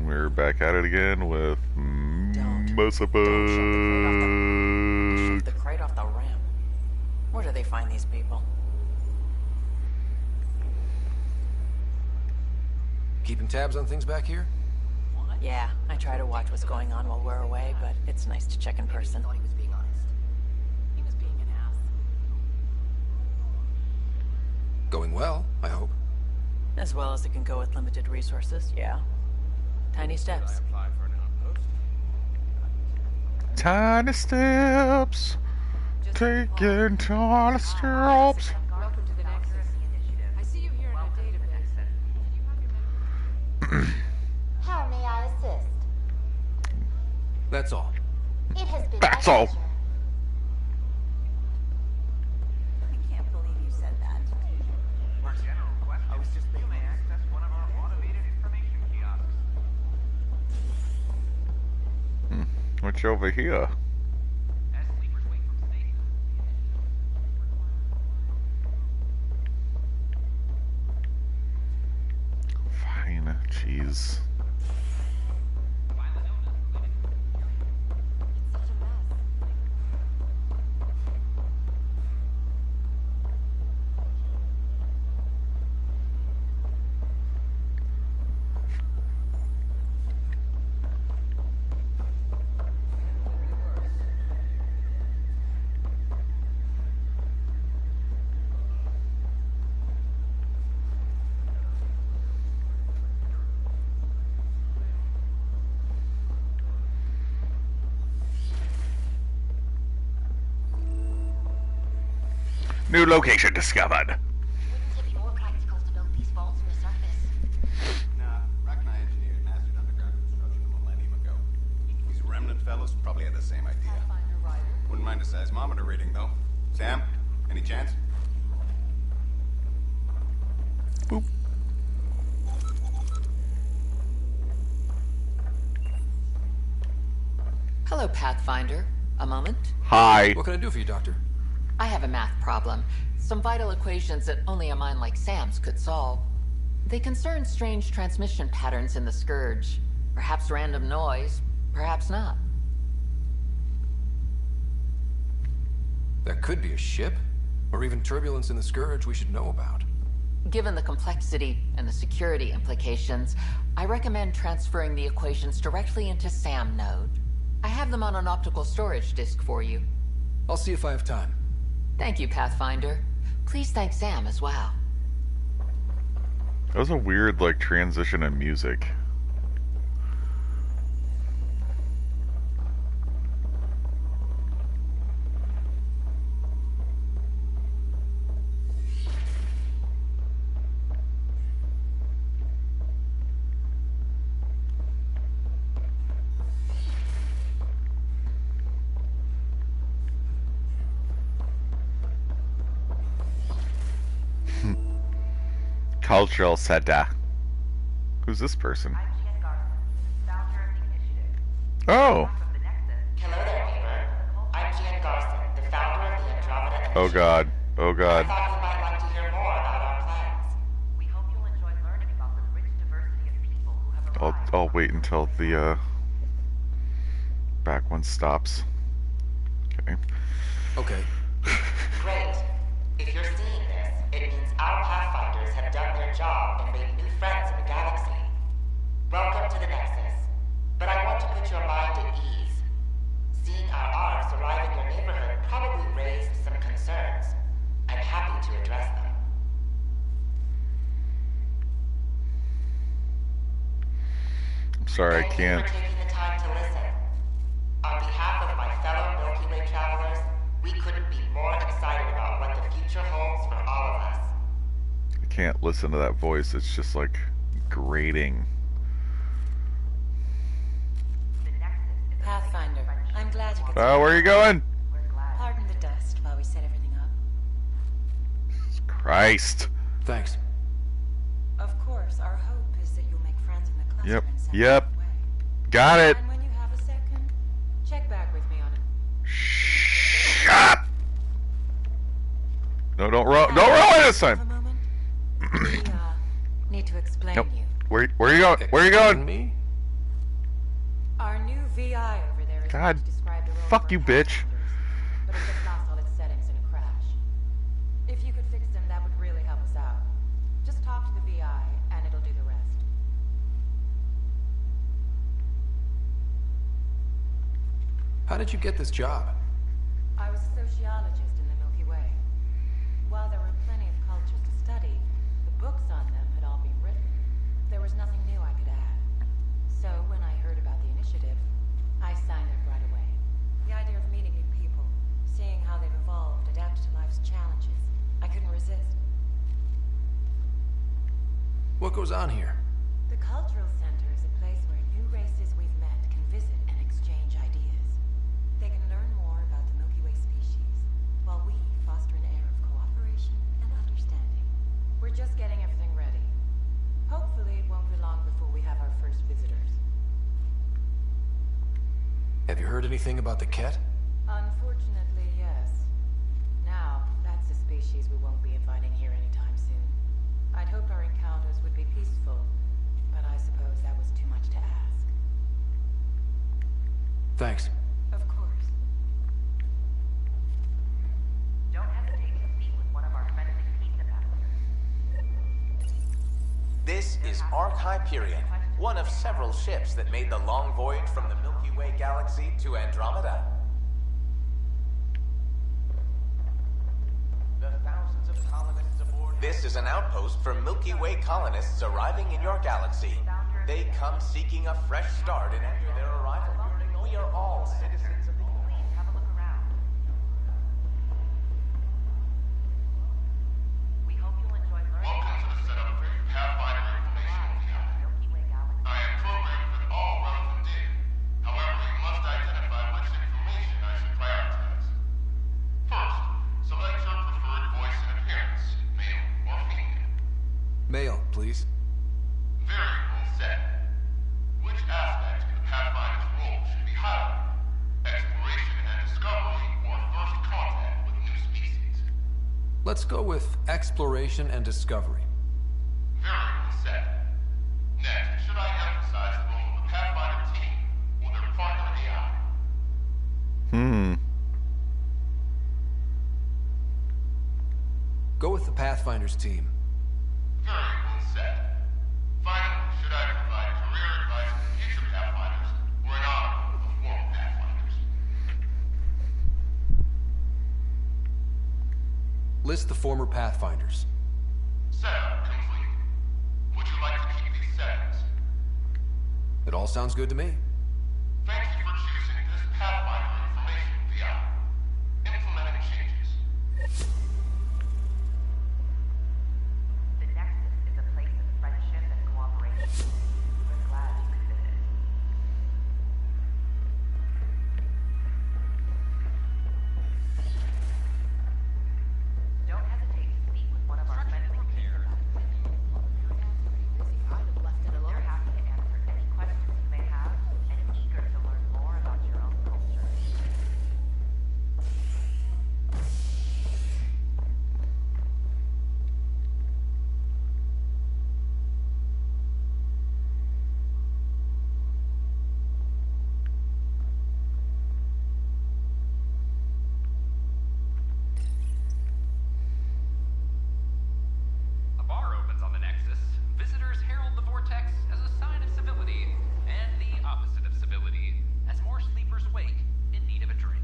we're back at it again with Musabug. Shove the crate off the ramp. Where do they find these people? Keeping tabs on things back here? Yeah, I try to watch what's going on while we're away, but it's nice to check in person. Thought he was being honest. He was being an ass. Going well, I hope. As well as it can go with limited resources, yeah. Tiny steps. Tiny steps. Taking tiny steps. Welcome to the Nexus. I see you here in our database. Did you have your medical? How may I assist? That's all. It has been That's my all. pleasure. I can't believe you said that. For general questions, I was just you may access one of our automated information kiosks. What's over here? As sleepers wake from state. Fine, jeez. Violent illness related to It's such a mess. New location discovered. Wouldn't it be more practical to build these vaults on the surface? Nah, Rachni engineered mastered underground construction a millennium ago. These remnant fellows probably had the same idea. Wouldn't mind a seismometer reading, though. Sam, any chance? Boop. Hello, Pathfinder. A moment? Hi. What can I do for you, Doctor? I have a math problem. Some vital equations that only a mind like Sam's could solve. They concern strange transmission patterns in the Scourge. Perhaps random noise, perhaps not. That could be a ship, or even turbulence in the Scourge we should know about. Given the complexity and the security implications, I recommend transferring the equations directly into SAM node. I have them on an optical storage disk for you. I'll see if I have time. Thank you, Pathfinder. Please thank Sam as well. That was a weird, like, transition in music. Cultural center. Who's this person? I'm Jen Garson, founder of the initiative. Oh. From the Nexus. Hello there, neighbor. I'm Gian Garson, the founder of the Andromeda Initiative. Oh god. Oh I god. thought you might like to hear more about our plans. We hope you'll enjoy learning about the rich diversity of people who have arrived. I'll wait until the back one stops. Okay. Okay. Great. If you're seeing this, it means our Pathfinders have done their job and made new friends in the galaxy. Welcome to the Nexus. But I want to put your mind at ease. Seeing our arms arrive in your neighborhood probably raised some concerns. I'm happy to address them. I'm sorry, I Thank can't. you for taking the time to listen. On behalf of my fellow Milky Way travelers, we couldn't be more excited about what the future holds for all of us. I can't listen to that voice. It's just like grating. The Nexus is a Pathfinder, I'm glad you could. Oh, where are you going? We're glad. Pardon the dust while we set everything up. Christ. Thanks. Of course, our hope is that you'll make friends in the cluster Yep. and send Yep. them away. Got it. And when you have a second, check back with me on it. Shut up. No, don't roll. Don't roll it this Have a time. moment? We need to explain Nope. you. Where are you going? Where are you Explain going? me? VI over there is God, much described a role fuck for you, bitch. pathfinders, but it just lost all its settings in a crash. If you could fix them, that would really help us out. Just talk to the VI, and it'll do the rest. How did you get this job? I was a sociologist in the Milky Way. While there were plenty of cultures to study, the books on them had all been written. There was nothing new I could add. So when I heard about the initiative, I signed up right away. The idea of meeting new people, seeing how they've evolved, adapted to life's challenges, I couldn't resist. What goes on here? The Cultural Center is a place where new races we've met can visit and exchange ideas. They can learn more about the Milky Way species, while we foster an air of cooperation and understanding. We're just getting everything ready. Hopefully it won't be long before we have our first visitors. Have you heard anything about the Ket? Unfortunately, yes. Now, that's a species we won't be inviting here anytime soon. I'd hoped our encounters would be peaceful, but I suppose that was too much to ask. Thanks. Of course. Don't hesitate to speak with one of our friendly pizza passengers. This is Ark Hyperion, one of several ships that made the long voyage from the Milky Way galaxy to Andromeda. The thousands of colonists aboard. This is an outpost for Milky Way colonists arriving in your galaxy. They come seeking a fresh start, and after their arrival, we are all citizens of the Please have a look around. We hope you'll enjoy learning Welcome to the setup for your Pathfinder information about the Milky Way galaxy. I am programmed with all relevant data. However, you must identify which information I should prioritize. First, select your preferred voice and appearance, male or female. Mail, please. Variable set. Which aspect of the Pathfinder's role should be highlighted? Exploration and discovery or first contact with new species? Let's go with exploration and discovery. Variable set. Next, should I emphasize the role of the Pathfinder team or their partner AI? Go with the Pathfinder's team. Variable set. Finally, should I provide career advice to future Pathfinders or an honor of former Pathfinders? List the former Pathfinders. Setup complete. Would you like to keep these settings? It all sounds good to me. Thank you for choosing this Pathfinder information VI. Implementing changes. The Nexus is a place of friendship and cooperation. We're glad you could visit. Don't hesitate to speak with one of our friendly pizza passengers. I'd have left it alone. They're happy to answer any questions you may have and eager to learn more about your own culture. A bar opens on the Nexus. Visitors herald the vortex as a sign of civility, and the opposite of civility, as more sleepers wake in need of a drink.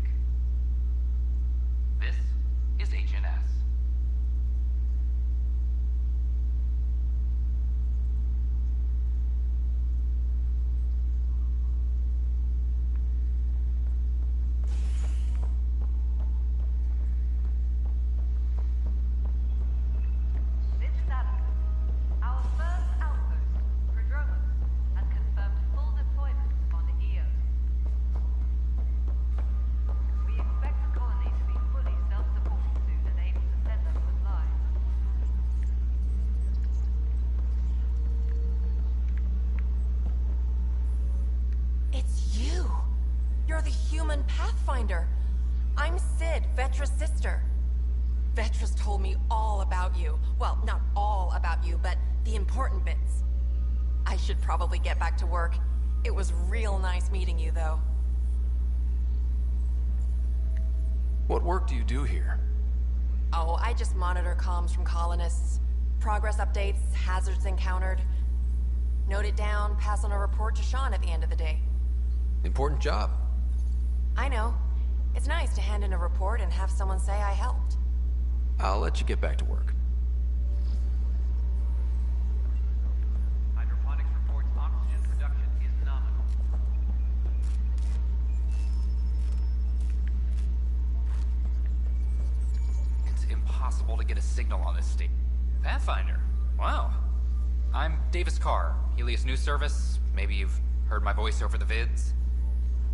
This is HNS. This Saturday, our first outpost, Andromeda, has confirmed full deployment on the EO. We expect the colony to be fully self-supporting soon and able to send us supplies. It's you! You're the human Pathfinder! I'm Sid, Vetra's sister. Vetra's told me all about you. Well, not all about you, but the important bits. I should probably get back to work. It was real nice meeting you, though. What work do you do here? Oh, I just monitor comms from colonists. Progress updates, hazards encountered. Note it down, pass on a report to Sean at the end of the day. Important job. I know. It's nice to hand in a report and have someone say I helped. I'll let you get back to work. Hydroponics reports oxygen production is nominal. It's impossible to get a signal on this station. Pathfinder. Wow. I'm Davis Carr, Helios News Service. Maybe you've heard my voice over the vids.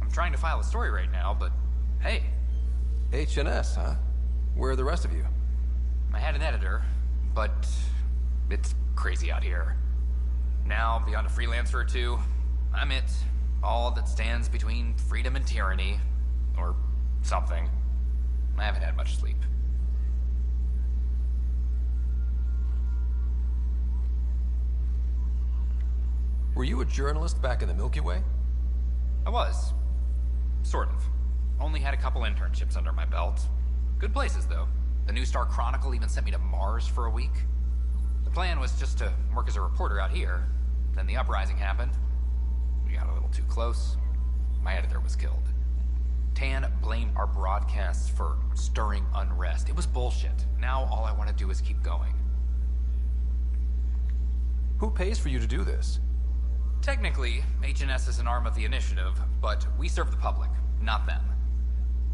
I'm trying to file a story right now, but hey. HNS, huh? Where are the rest of you? I had an editor, but it's crazy out here. Now, beyond a freelancer or two, I'm it. All that stands between freedom and tyranny. Or something. I haven't had much sleep. Were you a journalist back in the Milky Way? I was. Sort of. Only had a couple internships under my belt. Good places, though. The New Star Chronicle even sent me to Mars for a week. The plan was just to work as a reporter out here. Then the uprising happened. We got a little too close. My editor was killed. Tan blamed our broadcasts for stirring unrest. It was bullshit. Now all I want to do is keep going. Who pays for you to do this? Technically, HNS is an arm of the initiative, but we serve the public, not them.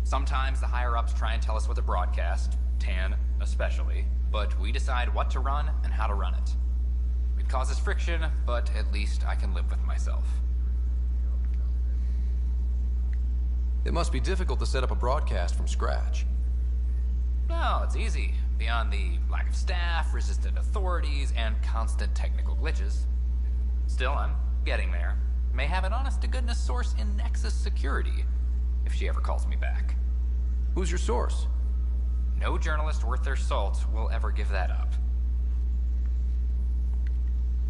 Sometimes the higher-ups try and tell us what to broadcast, Tan especially, but we decide what to run and how to run it. It causes friction, but at least I can live with myself. It must be difficult to set up a broadcast from scratch. No, it's easy. Beyond the lack of staff, resistant authorities, and constant technical glitches. Still, I'm getting there. May have an honest-to-goodness source in Nexus Security, if she ever calls me back. Who's your source? No journalist worth their salt will ever give that up.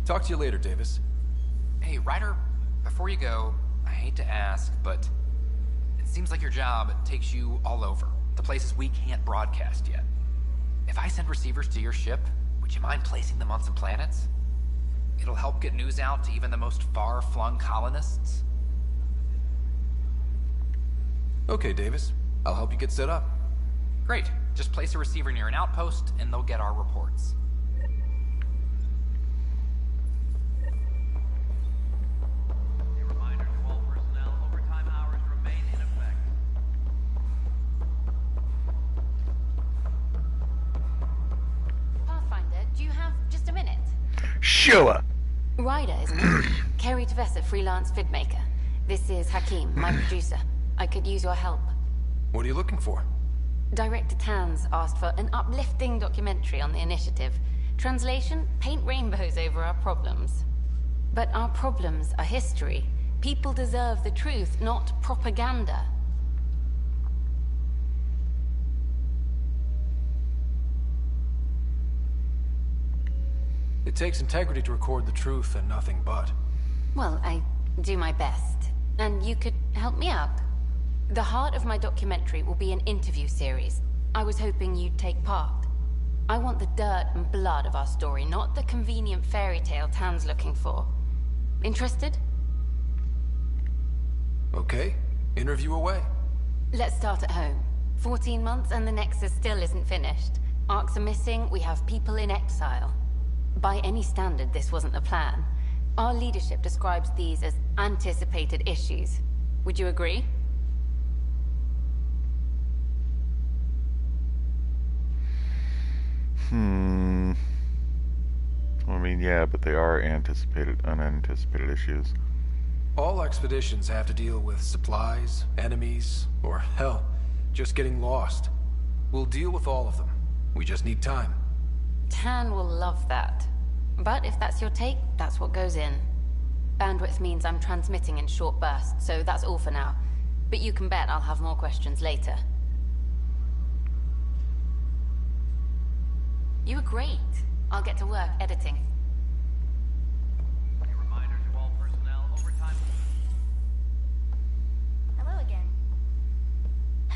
Talk to you later, Davis. Hey, Ryder, before you go, I hate to ask, but it seems like your job takes you all over, the places we can't broadcast yet. If I send receivers to your ship, would you mind placing them on some planets? It'll help get news out to even the most far-flung colonists. Okay, Davis. I'll help you get set up. Great. Just place a receiver near an outpost, and they'll get our reports. A reminder to all personnel, overtime hours remain in effect. Pathfinder, do you have just a minute? Sure. Ryder is Kerry Tavessa, freelance vidmaker. This is Hakeem, my producer. I could use your help. What are you looking for? Director Tanz asked for an uplifting documentary on the initiative. Translation, paint rainbows over our problems. But our problems are history. People deserve the truth, not propaganda. It takes integrity to record the truth and nothing but. Well, I do my best. And you could help me out. The heart of my documentary will be an interview series. I was hoping you'd take part. I want the dirt and blood of our story, not the convenient fairy tale Tan's looking for. Interested? Okay. Interview away. Let's start at home. 14 months and the Nexus still isn't finished. Arcs are missing, we have people in exile. By any standard, this wasn't the plan. Our leadership describes these as anticipated issues. Would you agree? I mean, yeah, but they are unanticipated issues. All expeditions have to deal with supplies, enemies, or hell, just getting lost. We'll deal with all of them. We just need time. Tan will love that. But if that's your take, that's what goes in. Bandwidth means I'm transmitting in short bursts, so that's all for now. But you can bet I'll have more questions later. You were great. I'll get to work editing. A reminder to all personnel, overtime.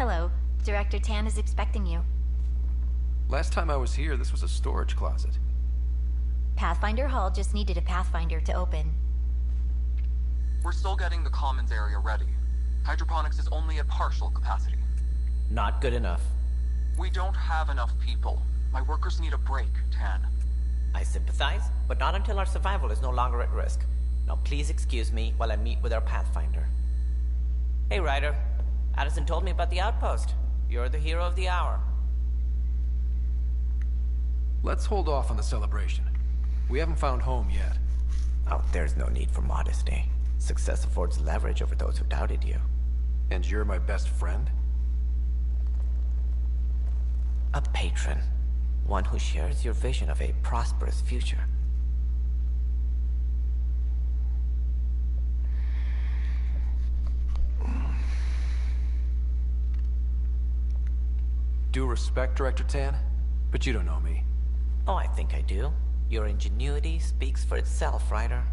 Hello. Director Tan is expecting you. Last time I was here, this was a storage closet. Pathfinder Hall just needed a Pathfinder to open. We're still getting the commons area ready. Hydroponics is only at partial capacity. Not good enough. We don't have enough people. My workers need a break, Tan. I sympathize, but not until our survival is no longer at risk. Now please excuse me while I meet with our Pathfinder. Hey, Ryder. Addison told me about the outpost. You're the hero of the hour. Let's hold off on the celebration. We haven't found home yet. Oh, there's no need for modesty. Success affords leverage over those who doubted you. And you're my best friend? A patron. One who shares your vision of a prosperous future. Due respect, Director Tan, but you don't know me. Oh, I think I do. Your ingenuity speaks for itself, Ryder.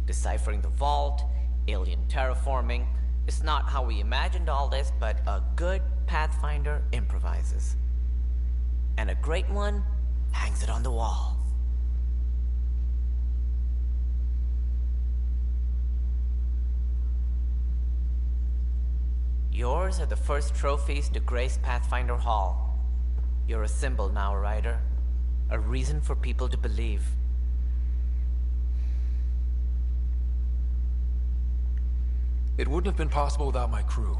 Deciphering the vault, alien terraforming. It's not how we imagined all this, but a good Pathfinder improvises. And a great one hangs it on the wall. Yours are the first trophies to grace Pathfinder Hall. You're a symbol now, Ryder. A reason for people to believe. It wouldn't have been possible without my crew.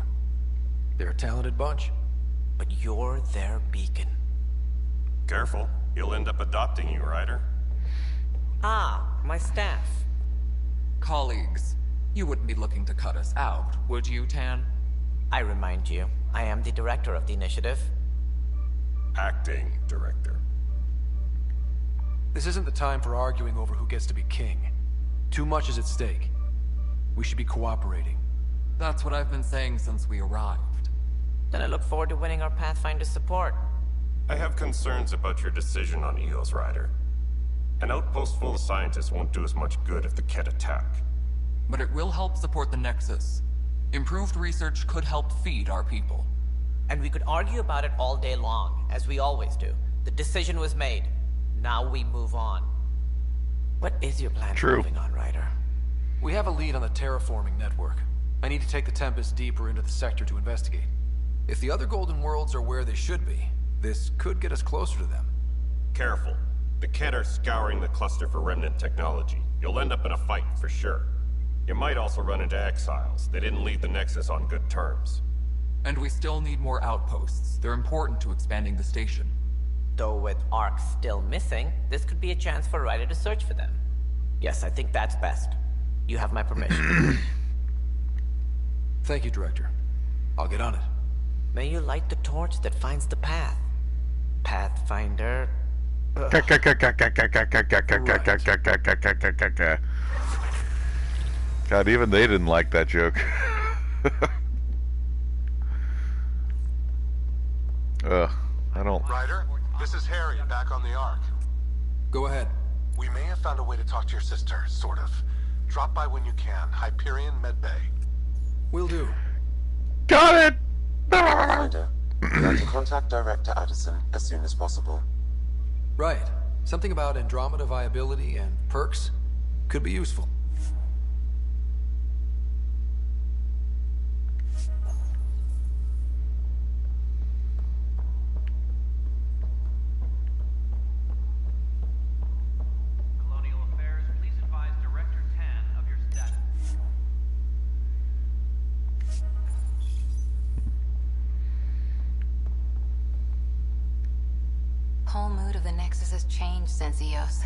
They're a talented bunch. But you're their beacon. Careful. He'll end up adopting you, Ryder. Ah, my staff. Colleagues, you wouldn't be looking to cut us out, would you, Tan? I remind you, I am the director of the initiative. Acting director. This isn't the time for arguing over who gets to be king. Too much is at stake. We should be cooperating. That's what I've been saying since we arrived. Then I look forward to winning our Pathfinder support. I have concerns about your decision on Eos, Ryder. An outpost full of scientists won't do us much good if the Ket attack. But it will help support the Nexus. Improved research could help feed our people. And we could argue about it all day long, as we always do. The decision was made. Now we move on. What is your plan for moving on, Ryder? We have a lead on the terraforming network. I need to take the Tempest deeper into the sector to investigate. If the other Golden Worlds are where they should be, this could get us closer to them. Careful. The Ket are scouring the cluster for remnant technology. You'll end up in a fight, for sure. You might also run into exiles. They didn't leave the Nexus on good terms. And we still need more outposts. They're important to expanding the station. Though with Ark still missing, this could be a chance for Ryder to search for them. Yes, I think that's best. You have my permission. Thank you, Director. I'll get on it. May you light the torch that finds the path. Pathfinder. God, even they didn't like that joke. I don't... Ryder, this is Harry, back on the Ark. Go ahead. We may have found a way to talk to your sister, sort of. Drop by when you can. Hyperion Medbay. Will do. Got it! Ryder, you have to contact Director Addison as soon as possible. Right. Something about Andromeda viability and perks could be useful. Colonial Affairs, please advise Director Tan of your status. Whole mood of the Nexus has changed since Eos.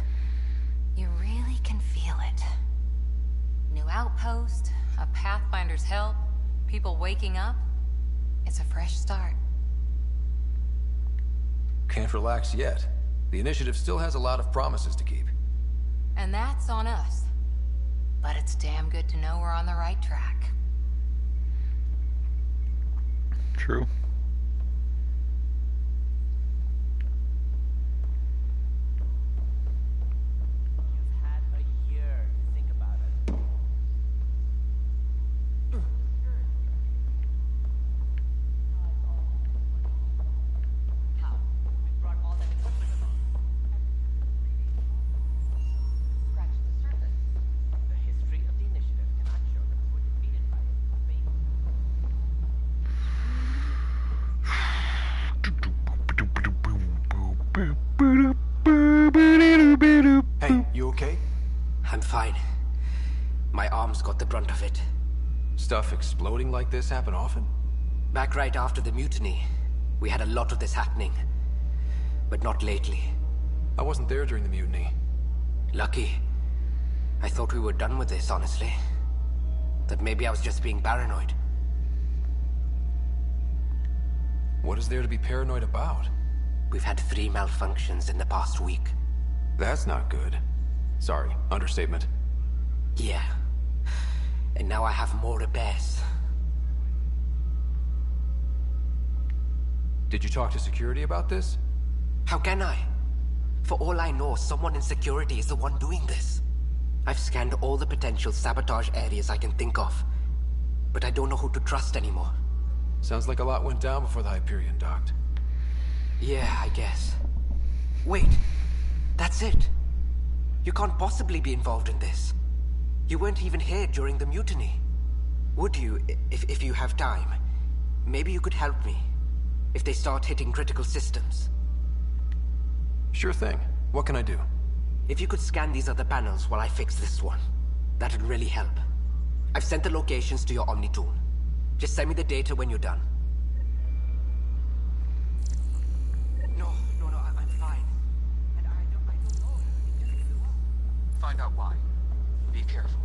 You really can feel it. New outpost, a Pathfinder's help, people waking up. It's a fresh start. Can't relax yet. The initiative still has a lot of promises to keep. And that's on us. But it's damn good to know we're on the right track. True. brunt of it. Stuff exploding like this happen often? Back right after the mutiny, we had a lot of this happening. But not lately. I wasn't there during the mutiny. Lucky. I thought we were done with this, honestly. That maybe I was just being paranoid. What is there to be paranoid about? We've had 3 malfunctions in the past week. That's not good. Sorry, understatement. Yeah. And now I have more repairs. Did you talk to security about this? How can I? For all I know, someone in security is the one doing this. I've scanned all the potential sabotage areas I can think of. But I don't know who to trust anymore. Sounds like a lot went down before the Hyperion docked. Yeah, I guess. Wait. That's it. You can't possibly be involved in this. You weren't even here during the mutiny. Would you, if you have time? Maybe you could help me. If they start hitting critical systems. Sure thing. What can I do? If you could scan these other panels while I fix this one, that'd really help. I've sent the locations to your Omni tool. Just send me the data when you're done. No, I'm fine. And I don't know. It just blew up. Find out why. Be careful.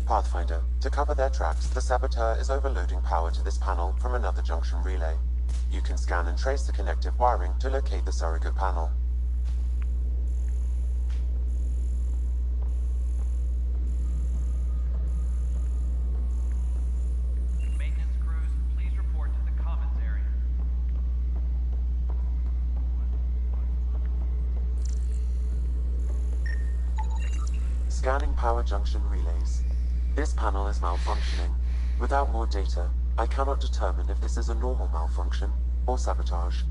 Pathfinder, to cover their tracks, the saboteur is overloading power to this panel from another junction relay. You can scan and trace the connective wiring to locate the surrogate panel. Maintenance crews, please report to the commons area. Scanning power junction relays. This panel is malfunctioning. Without more data, I cannot determine if this is a normal malfunction or sabotage.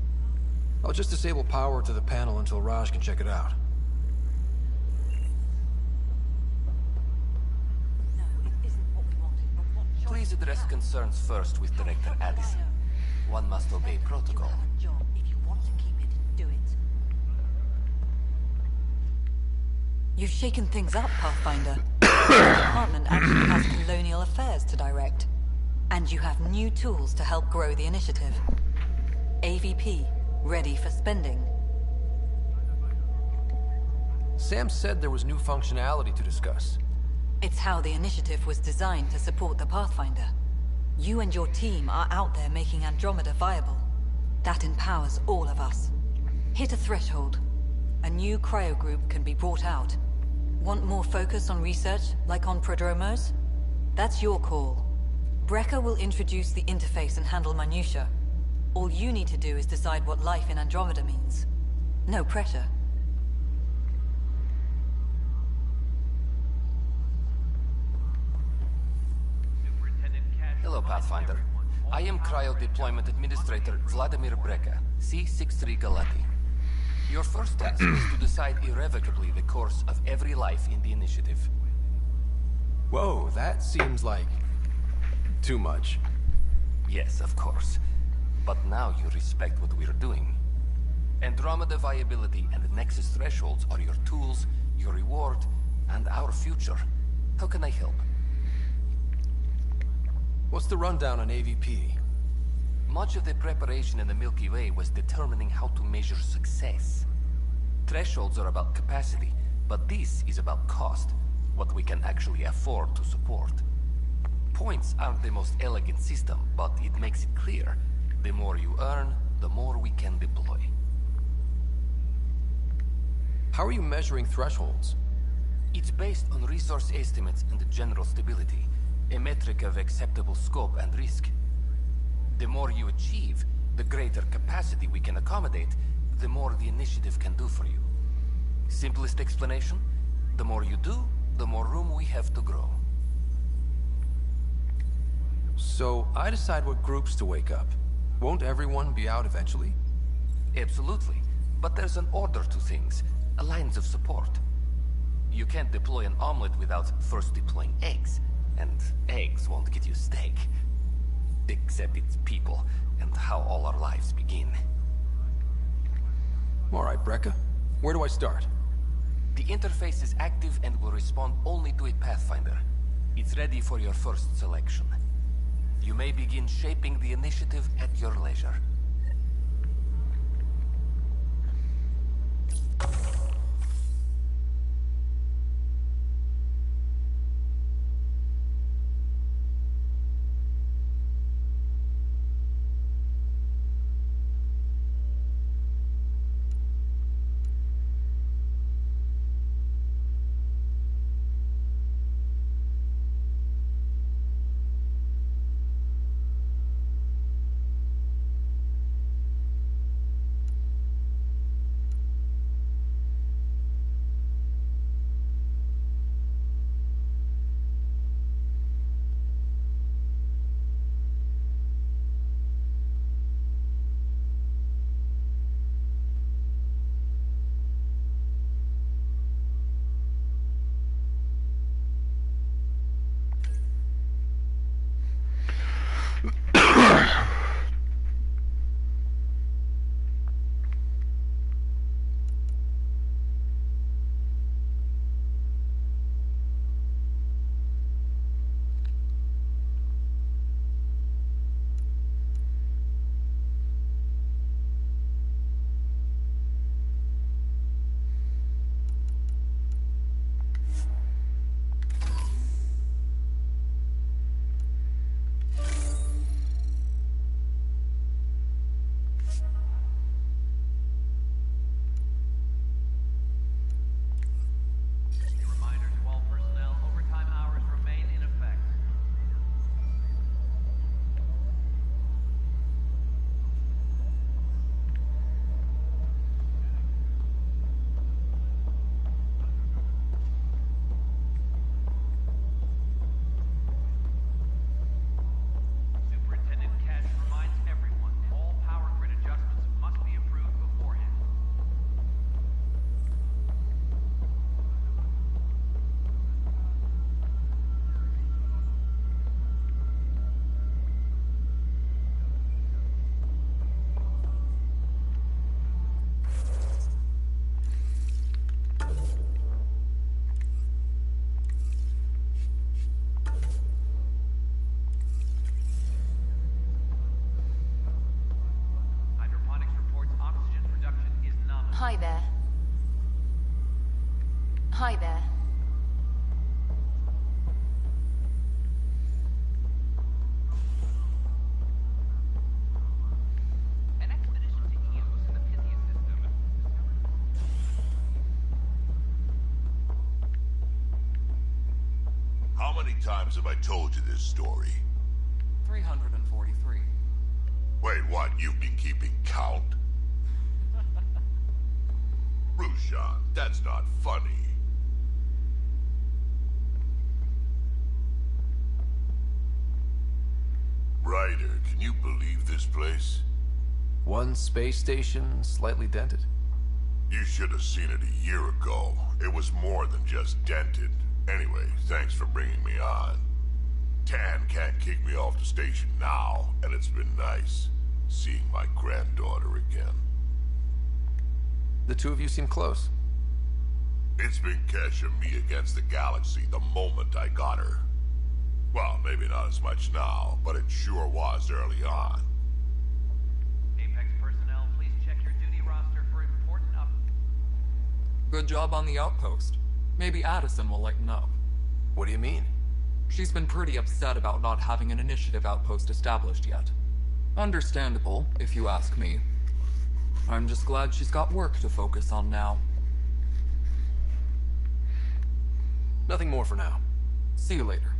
I'll just disable power to the panel until Raj can check it out. Please address concerns first with Director Addison. One must obey protocol. If you want to keep it, do it. You've shaken things up, Pathfinder. The department actually has colonial affairs to direct. And you have new tools to help grow the initiative. AVP, ready for spending. Sam said there was new functionality to discuss. It's how the initiative was designed to support the Pathfinder. You and your team are out there making Andromeda viable. That empowers all of us. Hit a threshold. A new cryo group can be brought out. Want more focus on research, like on Prodromos? That's your call. Brecker will introduce the interface and handle minutiae. All you need to do is decide what life in Andromeda means. No pressure. Hello, Pathfinder. I am Cryo Deployment Administrator Vladimir Brecker, C-63 Galati. Your first task is to decide irrevocably the course of every life in the initiative. Whoa, that seems like... too much. Yes, of course. But now you respect what we're doing. Andromeda viability and Nexus thresholds are your tools, your reward, and our future. How can I help? What's the rundown on AVP? Much of the preparation in the Milky Way was determining how to measure success. Thresholds are about capacity, but this is about cost, what we can actually afford to support. Points aren't the most elegant system, but it makes it clear. The more you earn, the more we can deploy. How are you measuring thresholds? It's based on resource estimates and general stability, a metric of acceptable scope and risk. The more you achieve, the greater capacity we can accommodate, the more the initiative can do for you. Simplest explanation, the more you do, the more room we have to grow. So, I decide what groups to wake up. Won't everyone be out eventually? Absolutely. But there's an order to things, lines of support. You can't deploy an omelet without first deploying eggs. And eggs won't get you steak. Except it's people, and how all our lives begin. Alright, Brecker. Where do I start? The interface is active and will respond only to a Pathfinder. It's ready for your first selection. You may begin shaping the initiative at your leisure. Hi there. Hi there. An expedition to Eos in the Pythia system. How many times have I told you this story? 343. Wait, what? You've been keeping count? Rushan, that's not funny. Ryder, can you believe this place? One space station, slightly dented. You should have seen it a year ago. It was more than just dented. Anyway, thanks for bringing me on. Tan can't kick me off the station now, and it's been nice seeing my granddaughter again. The two of you seem close. It's been Kesh and me against the galaxy the moment I got her. Well, maybe not as much now, but it sure was early on. Apex personnel, please check your duty roster for important Good job on the outpost. Maybe Addison will lighten up. What do you mean? She's been pretty upset about not having an initiative outpost established yet. Understandable, if you ask me. I'm just glad she's got work to focus on now. Nothing more for now. See you later.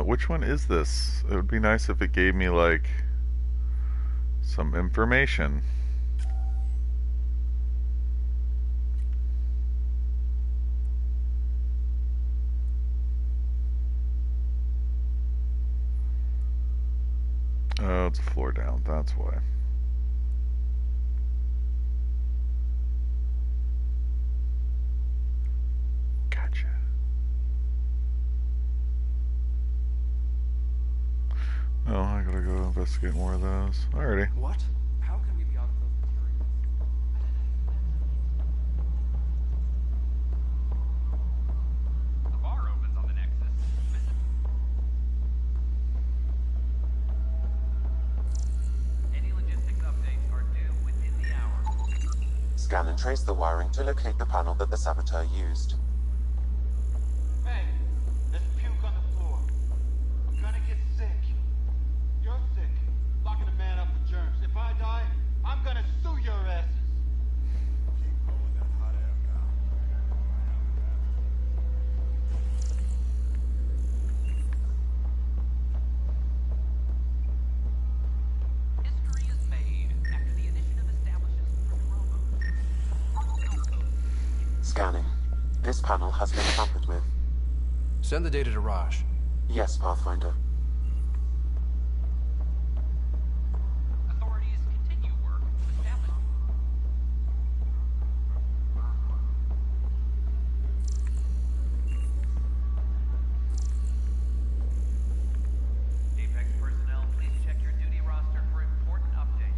Which one is this? It would be nice if it gave me, like, some information. Oh, it's a floor down, that's why. investigate more of those. Alrighty. What? How can we be out of those materials? The bar opens on the Nexus. Any logistics updates are due within the hour. Scan and trace the wiring to locate the panel that the saboteur used. Hey, there's puke on the floor. I'm gonna get sick. You're sick. Locking a man up with germs. If I die, I'm gonna sue your asses. Keep pulling that hot air down. History is made after the initiative establishes Scanning. This panel has been tampered with. Send the data to Raj. Yes, Pathfinder. authorities continue work to establish. Apex personnel, please check your duty roster for important updates.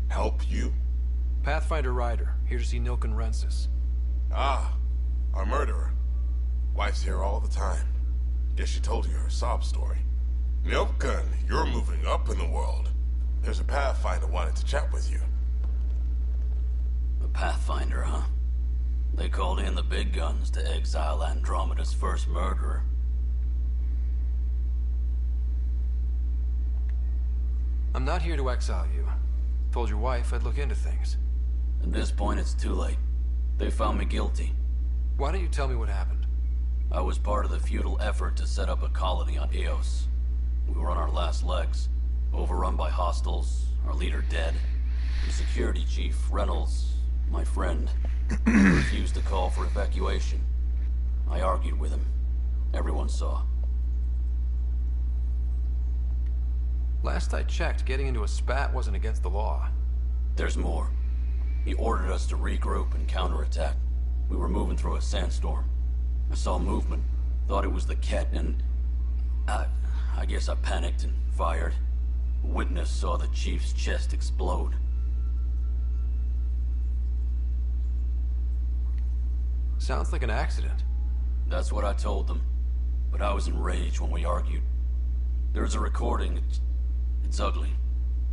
Help you? Pathfinder Ryder, here to see Nilken Rensis. Ah, our murderer. Wife's here all the time. Guess she told you her sob story. Nilken, you're moving up in the world. There's a Pathfinder wanted to chat with you. A Pathfinder, huh? They called in the big guns to exile Andromeda's first murderer. I'm not here to exile you. Told your wife I'd look into things. At this point, it's too late. They found me guilty. Why don't you tell me what happened? I was part of the futile effort to set up a colony on Eos. We were on our last legs, overrun by hostiles, our leader dead. The security chief, Reynolds, my friend, refused to call for evacuation. I argued with him. Everyone saw. Last I checked, getting into a spat wasn't against the law. There's more. He ordered us to regroup and counterattack. We were moving through a sandstorm. I saw movement, thought it was the Ket, and I guess I panicked and fired. A witness saw the chief's chest explode. Sounds like an accident. That's what I told them. But I was enraged when we argued. There's a recording. It's ugly.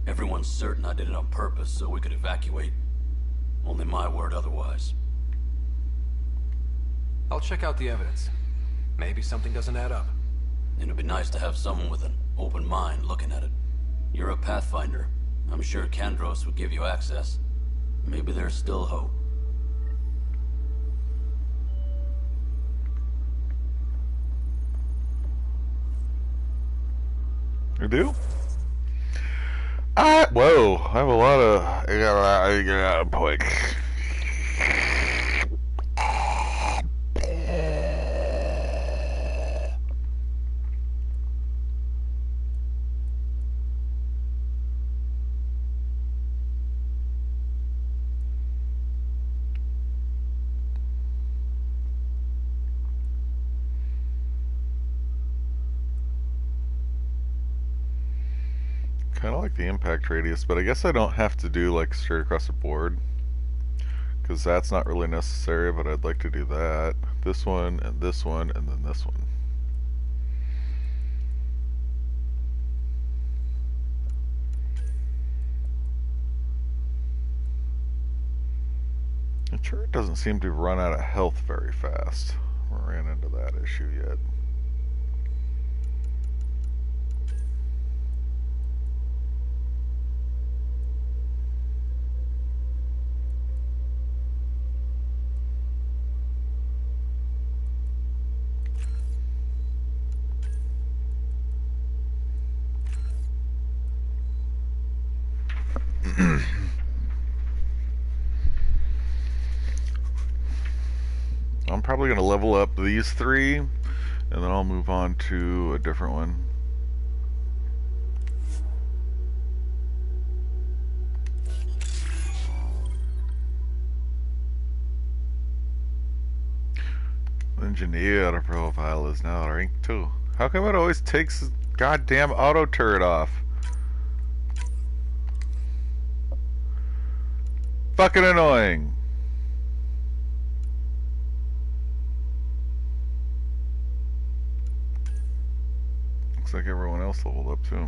Everyone's certain I did it on purpose so we could evacuate. Only my word otherwise. I'll check out the evidence. Maybe something doesn't add up. It'd be nice to have someone with an open mind looking at it. You're a Pathfinder. I'm sure Kandros would give you access. Maybe there's still hope. You do? Whoa, I have a lot of... I got a point. Kind of like the impact radius, but I guess I don't have to do like straight across the board, because that's not really necessary, but I'd like to do that. This one, and this one, and then this one. The turret doesn't seem to run out of health very fast. We ran into that issue yet. I'm probably going to level up these three, and then I'll move on to a different one. Engineer profile is now rank 2. How come it always takes the goddamn auto turret off? Fucking annoying. Looks like everyone else leveled up too.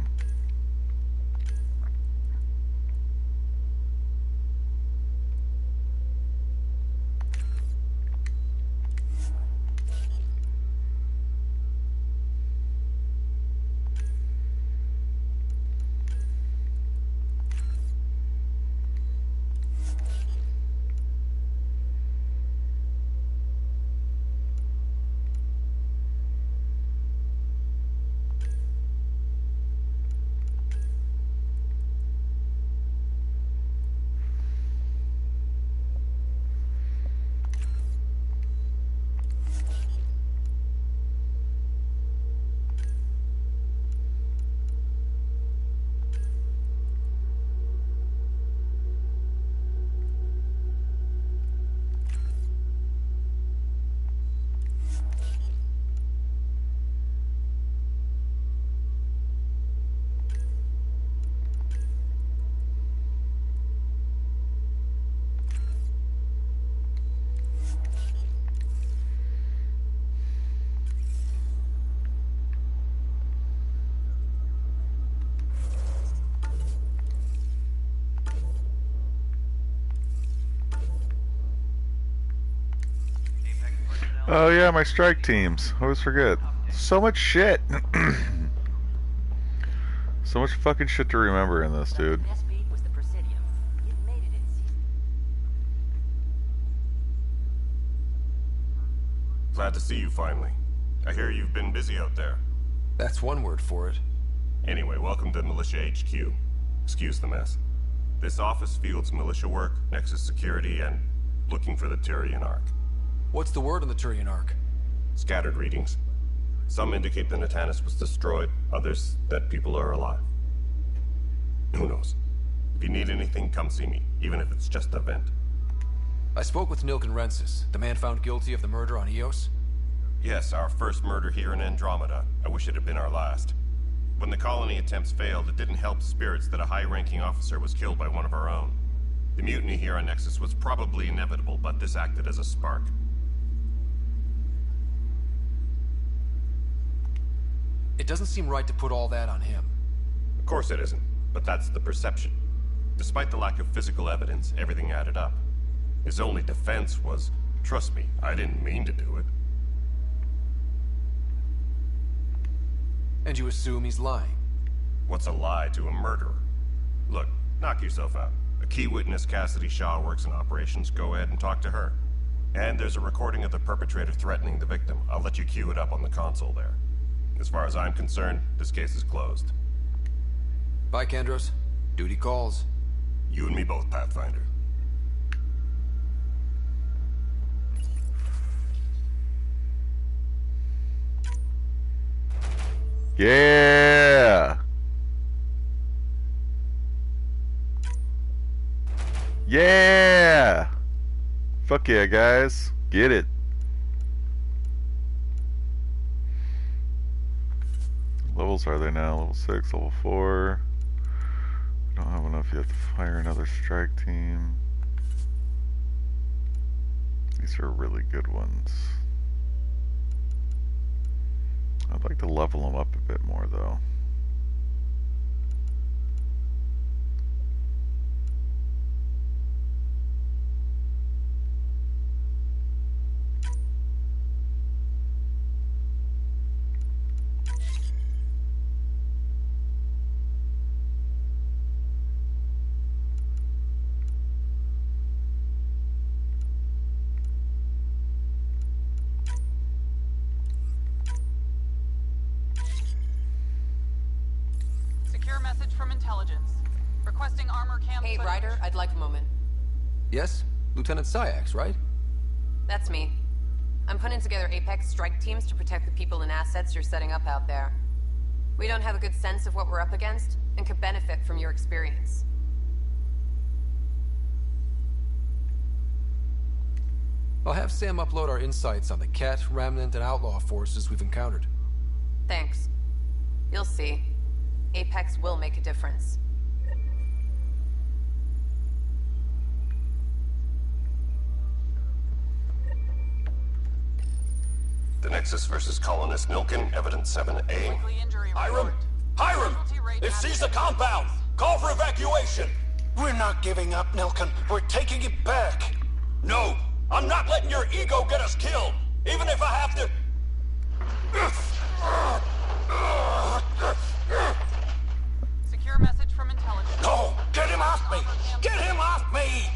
Oh yeah, my strike teams. I always forget. So much shit. So much fucking shit to remember in this, dude. Glad to see you finally. I hear you've been busy out there. That's one word for it. Anyway, welcome to Militia HQ. Excuse the mess. This office fields militia work, Nexus security, and looking for the Tyrian Ark. What's the word on the Tyrian Ark? Scattered readings. Some indicate the Natanus was destroyed, others that people are alive. Who knows? If you need anything, come see me, even if it's just a vent. I spoke with Nilken Rensis, the man found guilty of the murder on Eos. Yes, our first murder here in Andromeda. I wish it had been our last. When the colony attempts failed, it didn't help spirits that a high-ranking officer was killed by one of our own. The mutiny here on Nexus was probably inevitable, but this acted as a spark. It doesn't seem right to put all that on him. Of course it isn't, but that's the perception. Despite the lack of physical evidence, everything added up. His only defense was, trust me, I didn't mean to do it. And you assume he's lying? What's a lie to a murderer? Look, knock yourself out. A key witness, Cassidy Shaw, works in operations. Go ahead and talk to her. And there's a recording of the perpetrator threatening the victim. I'll let you cue it up on the console there. As far as I'm concerned, this case is closed. Bye, Kandros. Duty calls. You and me both, Pathfinder. Yeah! Yeah! Fuck yeah, guys. Get it. Levels are they now? Level 6, level 4. We don't have enough yet to fire another strike team. These are really good ones. I'd like to level them up a bit more though. Message from intelligence. Requesting armor cam Hey, footage. Ryder, I'd like a moment. Yes? Lieutenant Syax, right? That's me. I'm putting together Apex strike teams to protect the people and assets you're setting up out there. We don't have a good sense of what we're up against, and could benefit from your experience. I'll have Sam upload our insights on the Ket, Remnant, and Outlaw forces we've encountered. Thanks. You'll see. Apex will make a difference. The Nexus versus Colonist Nilken, Evidence 7A. Hiram! Hiram! They've seized the compound! Call for evacuation! We're not giving up, Nilken. We're taking it back. No! I'm not letting your ego get us killed! Even if I have to... Secure message from intelligence. No! Get him off me! Get him off me!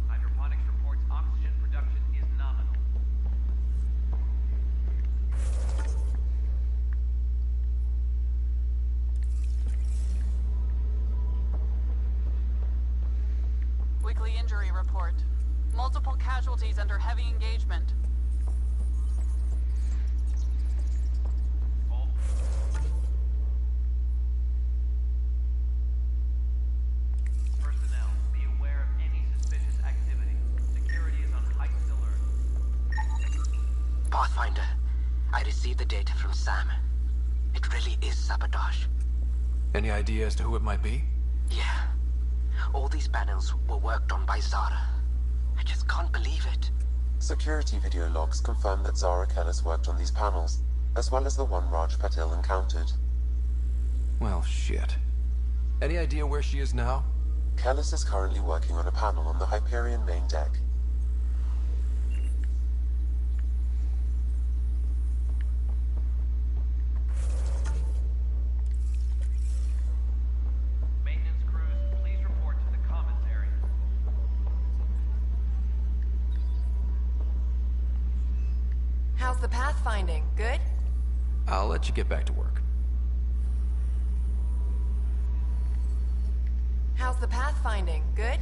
Hydroponics reports oxygen production is nominal. Weekly injury report. Multiple casualties under heavy engagement. Personnel, be aware of any suspicious activity. Security is on heightened alert. Pathfinder, I received the data from Sam. It really is sabotage. Any idea as to who it might be? Yeah. All these panels were worked on by Zara. I just can't believe it. Security video logs confirm that Zara Kellis worked on these panels, as well as the one Raj Patil encountered. Well, shit. Any idea where she is now? Kellis is currently working on a panel on the Hyperion main deck. Maintenance crews, please report to the commons area. How's the pathfinding? Good? I'll let you get back to work. How's the pathfinding? Good?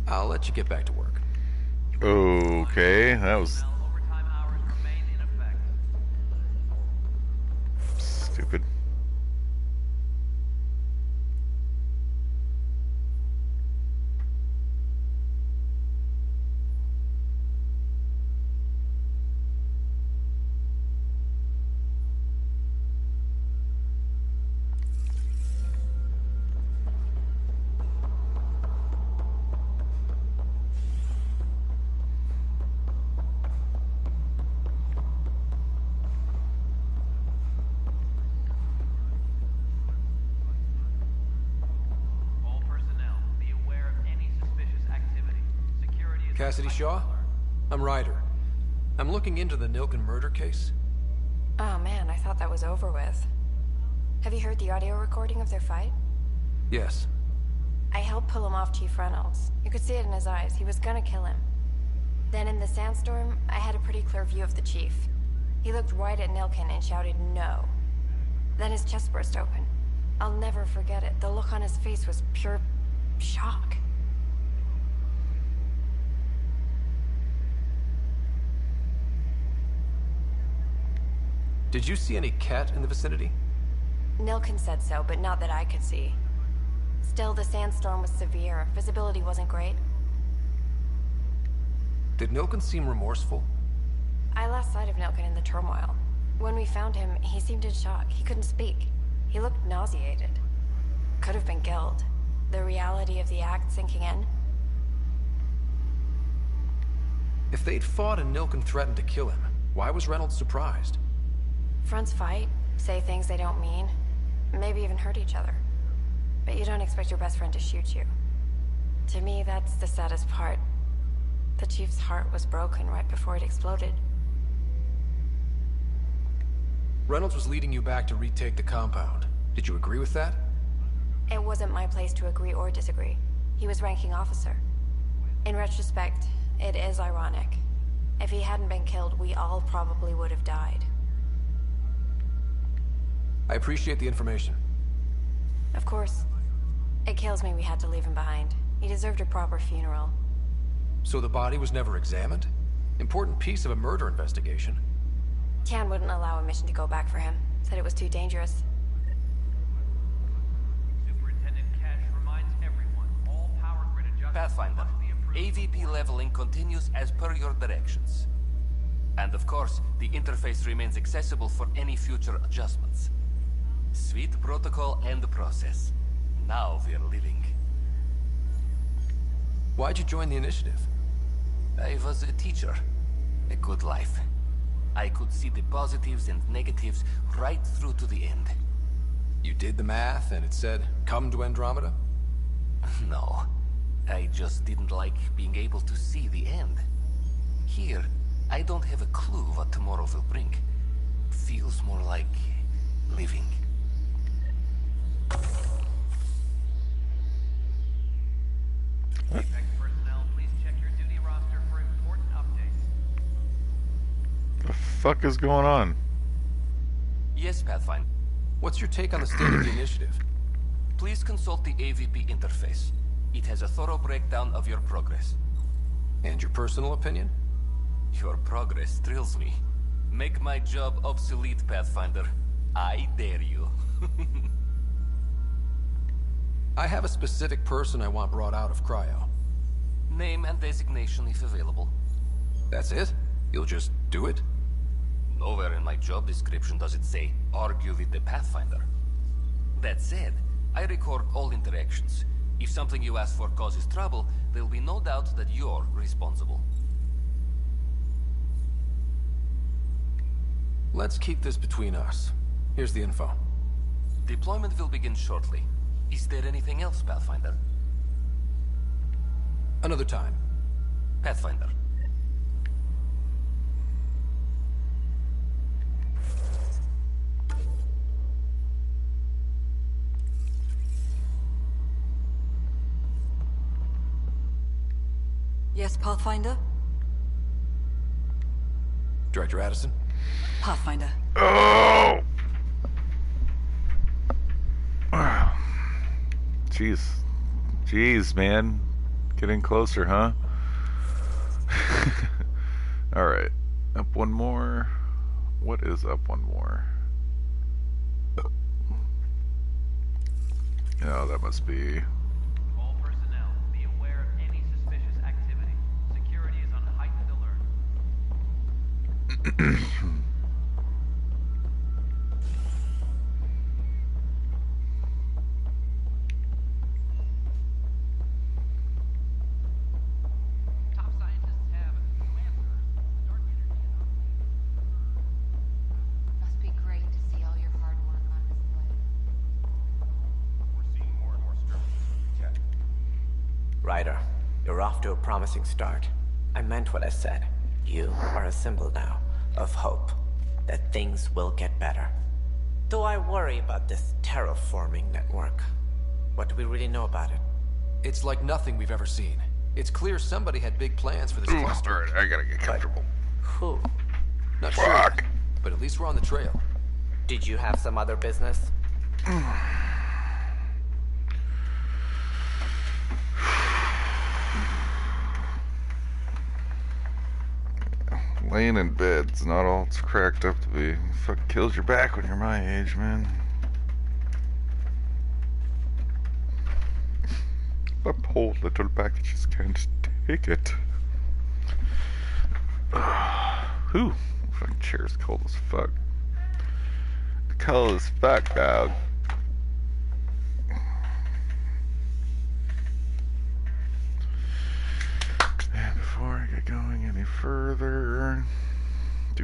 I'll let you get back to work. Okay, that was stupid. All personnel, be aware of any suspicious activity. Security is Cassidy Shaw? I'm Ryder. I'm looking into the Nilken murder case. Oh man, I thought that was over with. Have you heard the audio recording of their fight? Yes. I helped pull him off Chief Reynolds. You could see it in his eyes. He was gonna kill him. Then in the sandstorm, I had a pretty clear view of the Chief. He looked right at Nilken and shouted no. Then his chest burst open. I'll never forget it. The look on his face was pure shock. Did you see any cat in the vicinity? Nilken said so, but not that I could see. Still, the sandstorm was severe. Visibility wasn't great. Did Nilken seem remorseful? I lost sight of Nilken in the turmoil. When we found him, he seemed in shock. He couldn't speak. He looked nauseated. Could have been guilt. The reality of the act sinking in. If they'd fought and Nilken threatened to kill him, why was Reynolds surprised? Fronts fight, say things they don't mean, maybe even hurt each other. But you don't expect your best friend to shoot you. To me, that's the saddest part. The Chief's heart was broken right before it exploded. Reynolds was leading you back to retake the compound. Did you agree with that? It wasn't my place to agree or disagree. He was ranking officer. In retrospect, it is ironic. If he hadn't been killed, we all probably would have died. I appreciate the information. Of course. It kills me we had to leave him behind. He deserved a proper funeral. So the body was never examined? Important piece of a murder investigation. Tian wouldn't allow a mission to go back for him. Said it was too dangerous. Superintendent Cash reminds everyone all power grid adjustments Pathfinder, AVP leveling continues as per your directions. And of course, the interface remains accessible for any future adjustments. Sweet protocol and process. Now we're living. Why'd you join the initiative? I was a teacher. A good life. I could see the positives and negatives right through to the end. You did the math and it said, come to Andromeda? No. I just didn't like being able to see the end. Here, I don't have a clue what tomorrow will bring. Feels more like living. Apex personnel, please check your duty roster for important updates. The fuck is going on? Yes, Pathfinder. What's your take on the state of the initiative? Please consult the AVP interface. It has a thorough breakdown of your progress. And your personal opinion? Your progress thrills me. Make my job obsolete, Pathfinder. I dare you. I have a specific person I want brought out of cryo. Name and designation if available. That's it? You'll just do it? Nowhere in my job description does it say, argue with the Pathfinder. That said, I record all interactions. If something you ask for causes trouble, there'll be no doubt that you're responsible. Let's keep this between us. Here's the info. Deployment will begin shortly. Is there anything else, Pathfinder? Another time. Pathfinder. Yes, Pathfinder? Director Addison? Pathfinder. Oh! Jeez. Jeez, man. Getting closer, huh? Alright. Up one more. What is up one more? Oh, that must be... All personnel, be aware of any suspicious activity. Security is on heightened alert. Top scientists have new answers. Dark energy Must be great to see all your hard work on display. We're seeing more and more skirmishes. Check. Ryder, you're off to a promising start. I meant what I said. You are a symbol now of hope that things will get better. Do I worry about this terraforming network? What do we really know about it? It's like nothing we've ever seen. It's clear somebody had big plans for this cluster. Alright, I gotta get comfortable. Who? Not sure, but at least we're on the trail. Did you have some other business? Laying in bed's not all it's cracked up to be. Fuck kills your back when you're my age, man. My poor little back just can't take it. Whew. Fucking chair's cold as fuck. Cold as fuck, dog. And before I get going any further, we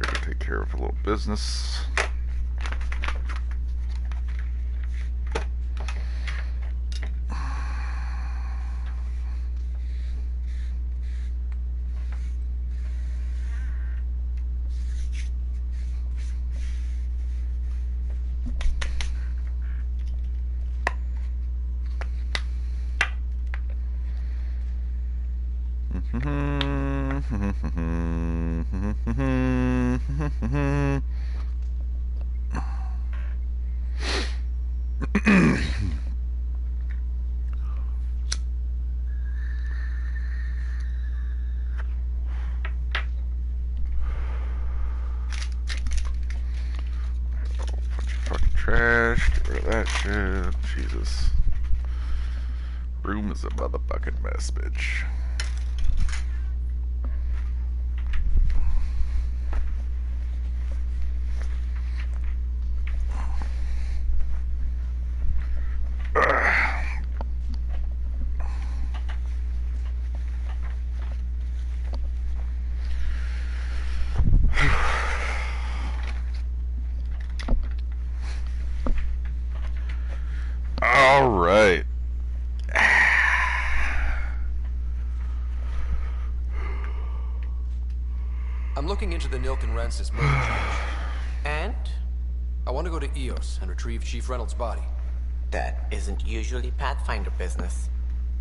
gotta take care of a little business. Trash, get rid of that shit. Jesus. Room is a motherfucking mess, bitch. All right. I'm looking into the Nilk and Rensis murder charge. And? I want to go to EOS and retrieve Chief Reynolds' body. That isn't usually Pathfinder business.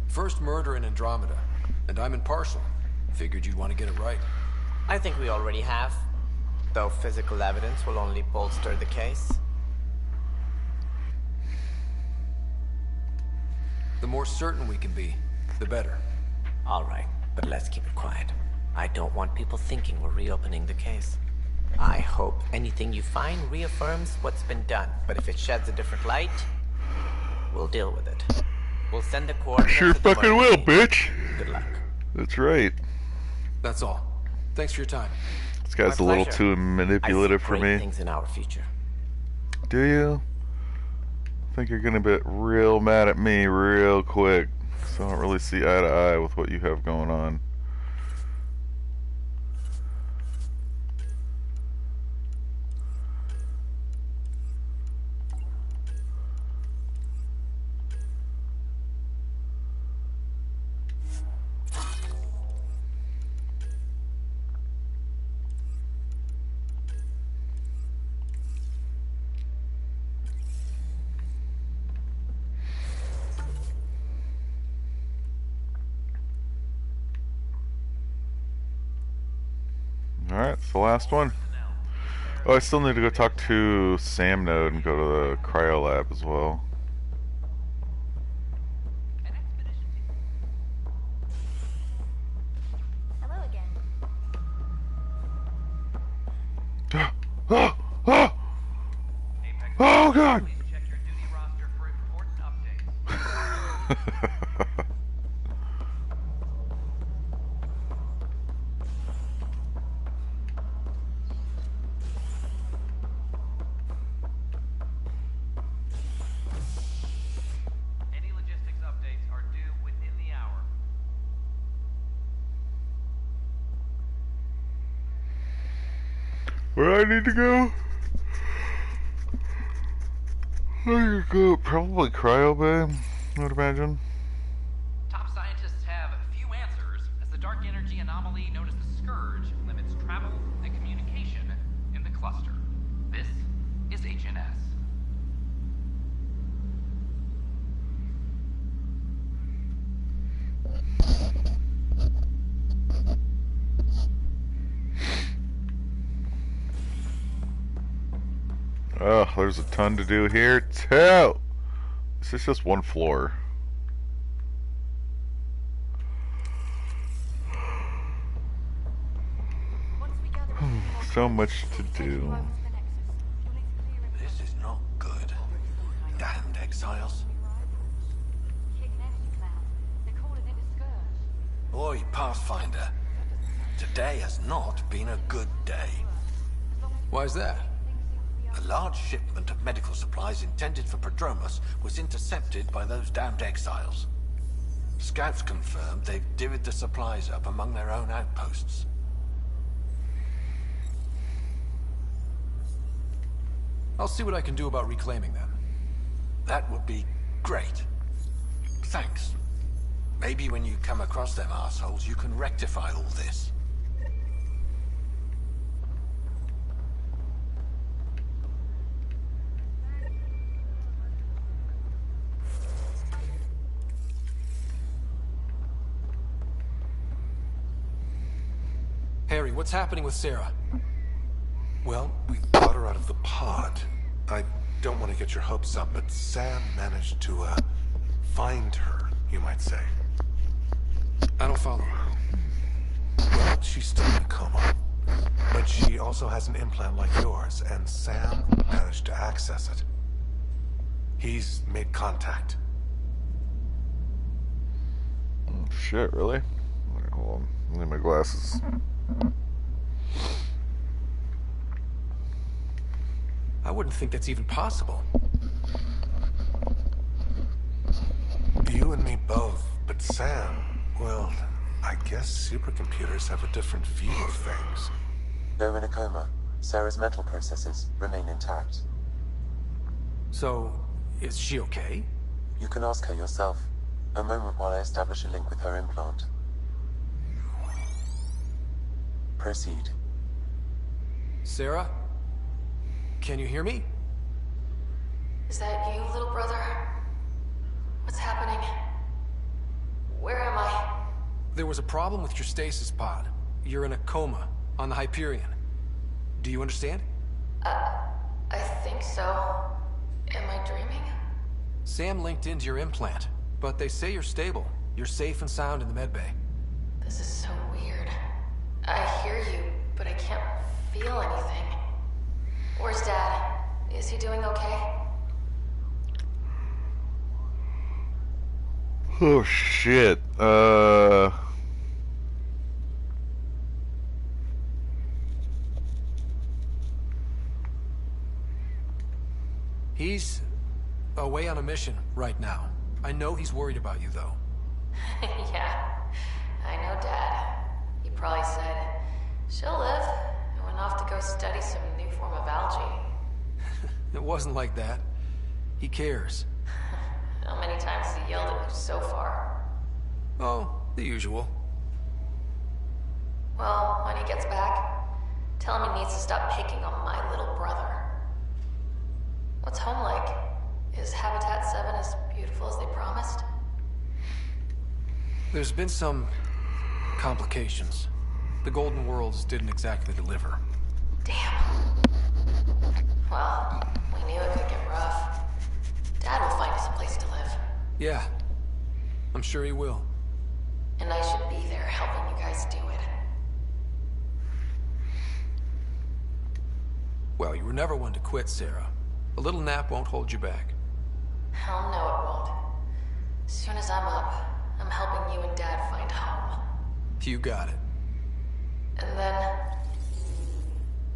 First murder in Andromeda, and I'm impartial. Figured you'd want to get it right. I think we already have. Though physical evidence will only bolster the case. The more certain we can be, the better. Alright, but let's keep it quiet. I don't want people thinking we're reopening the case. I hope anything you find reaffirms what's been done, but if it sheds a different light, we'll deal with it. We'll send the coordinates. Sure fucking will, bitch. Good luck. That's right. That's all. Thanks for your time. This guy's a little too manipulative for me. Things in our future. Do you? I think you're gonna get real mad at me real quick. So I don't really see eye to eye with what you have going on. Alright, it's the last one. Oh, I still need to go talk to Sam Node and go to the cryo lab as well. Hello again. Oh, oh, oh God! Check your duty roster for important updates. Any logistics updates are due within the hour. Where I need to go? I need to go probably cryo bay, I would imagine. Top scientists have few answers, as the dark energy anomaly known as the Scourge limits travel and communication in the cluster. This is HNS. Oh, there's a ton to do here too. This is just one floor. So much to do. This is not good. Damned exiles. Oi, Pathfinder. Today has not been a good day. Why is that? A large shipment of medical supplies intended for Prodromos was intercepted by those damned exiles. Scouts confirmed they've divvied the supplies up among their own outposts. I'll see what I can do about reclaiming them. That would be great. Thanks. Maybe when you come across them assholes, you can rectify all this. Harry, what's happening with Sarah? Well, we got her out of the pod. I don't want to get your hopes up, but Sam managed to, find her, you might say. I don't follow. Well, she's still in a coma. But she also has an implant like yours, and Sam managed to access it. He's made contact. Shit, really? Alright, hold on. I need my glasses. I wouldn't think that's even possible. You and me both, but Sam, well, I guess supercomputers have a different view of things. Though in a coma, Sarah's mental processes remain intact. So, is she okay? You can ask her yourself. A moment while I establish a link with her implant. Proceed. Sarah? Can you hear me? Is that you, little brother? What's happening? Where am I? There was a problem with your stasis pod. You're in a coma on the Hyperion. Do you understand? I think so. Am I dreaming? Sam linked into your implant, but they say you're stable. You're safe and sound in the medbay. This is so weird. I hear you, but I can't feel anything. Where's Dad? Is he doing okay? Oh shit. He's away on a mission right now. I know he's worried about you, though. Yeah, I know Dad. He probably said, she'll live, and went off to go study some new form of algae. It wasn't like that. He cares. How many times has he yelled at you so far? Oh, the usual. Well, when he gets back, tell him he needs to stop picking on my little brother. What's home like? Is Habitat 7 as beautiful as they promised? There's been some complications. The Golden Worlds didn't exactly deliver. Damn. Well, we knew it could get rough. Dad will find us a place to live. Yeah, I'm sure he will. And I should be there helping you guys do it. Well, you were never one to quit, Sarah. A little nap won't hold you back. Hell no, it won't. As soon as I'm up, I'm helping you and Dad find home. You got it. And then...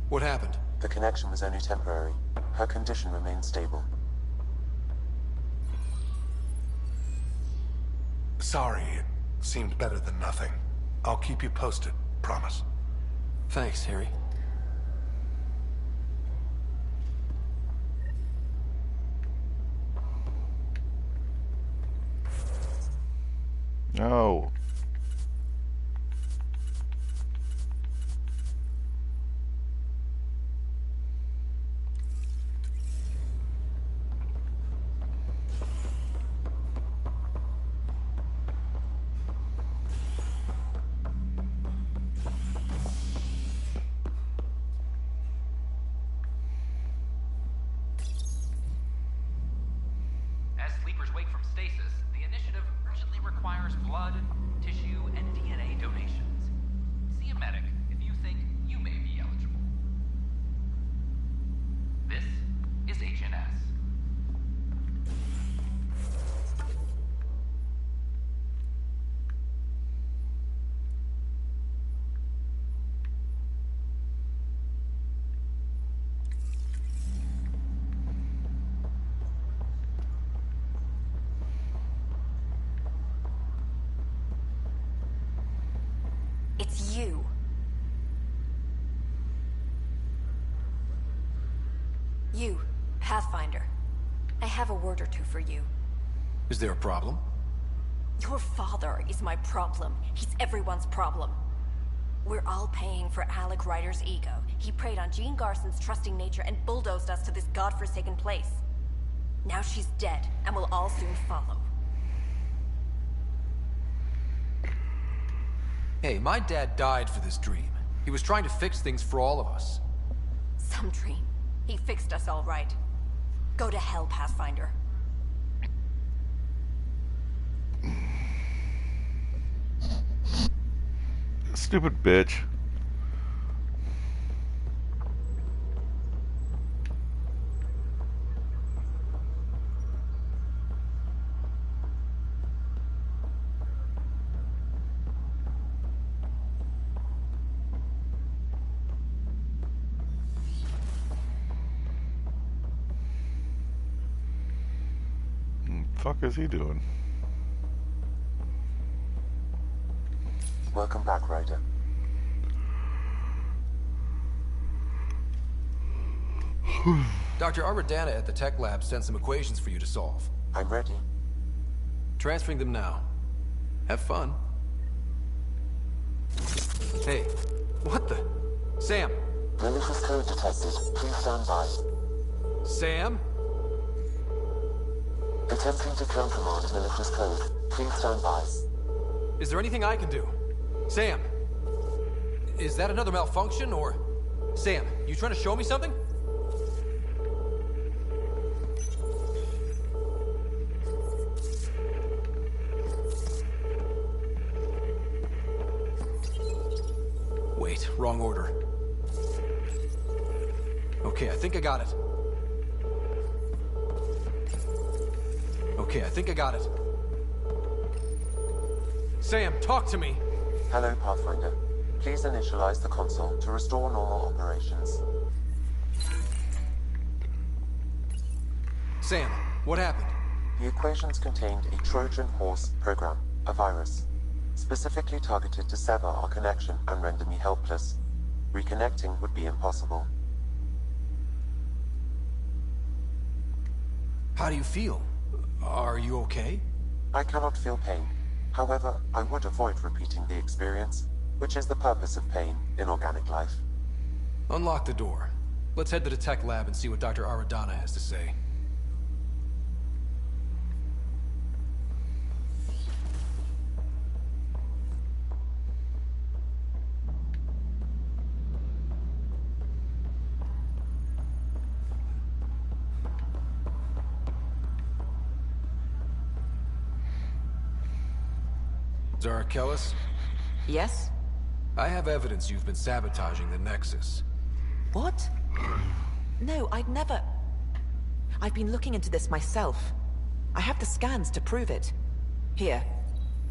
What happened? The connection was only temporary. Her condition remained stable. Sorry, it seemed better than nothing. I'll keep you posted, promise. Thanks, Harry. No. As sleepers wake from stasis, the initiative urgently requires blood, tissue, and DNA donations. See a medic if you think you may be eligible. This is Agent S. It's you. You, Pathfinder. I have a word or two for you. Is there a problem? Your father is my problem. He's everyone's problem. We're all paying for Alec Ryder's ego. He preyed on Jean Garson's trusting nature and bulldozed us to this godforsaken place. Now she's dead, and we'll all soon follow. Hey, my dad died for this dream. He was trying to fix things for all of us. Some dream. He fixed us all right. Go to hell, Pathfinder. Stupid bitch. fuck is he doing? Welcome back, Ryder. Dr. Andromeda at the tech lab sent some equations for you to solve. I'm ready. Transferring them now. Have fun. Hey, what the? Sam! Malicious code detected. Please stand by. Sam? Attempting to countermand malicious code. Please stand by. Is there anything I can do? Sam! Is that another malfunction, or... Sam, you trying to show me something? Wait, wrong order. Okay, I think I got it. Okay, I think I got it. Sam, talk to me! Hello, Pathfinder. Please initialize the console to restore normal operations. Sam, what happened? The equations contained a Trojan horse program, a virus, specifically targeted to sever our connection and render me helpless. Reconnecting would be impossible. How do you feel? Are you okay? I cannot feel pain. However, I would avoid repeating the experience, which is the purpose of pain in organic life. Unlock the door. Let's head to the tech lab and see what Dr. Aradana has to say. Zara Kellis? Yes? I have evidence you've been sabotaging the Nexus. What? No, I'd never... I've been looking into this myself. I have the scans to prove it. Here.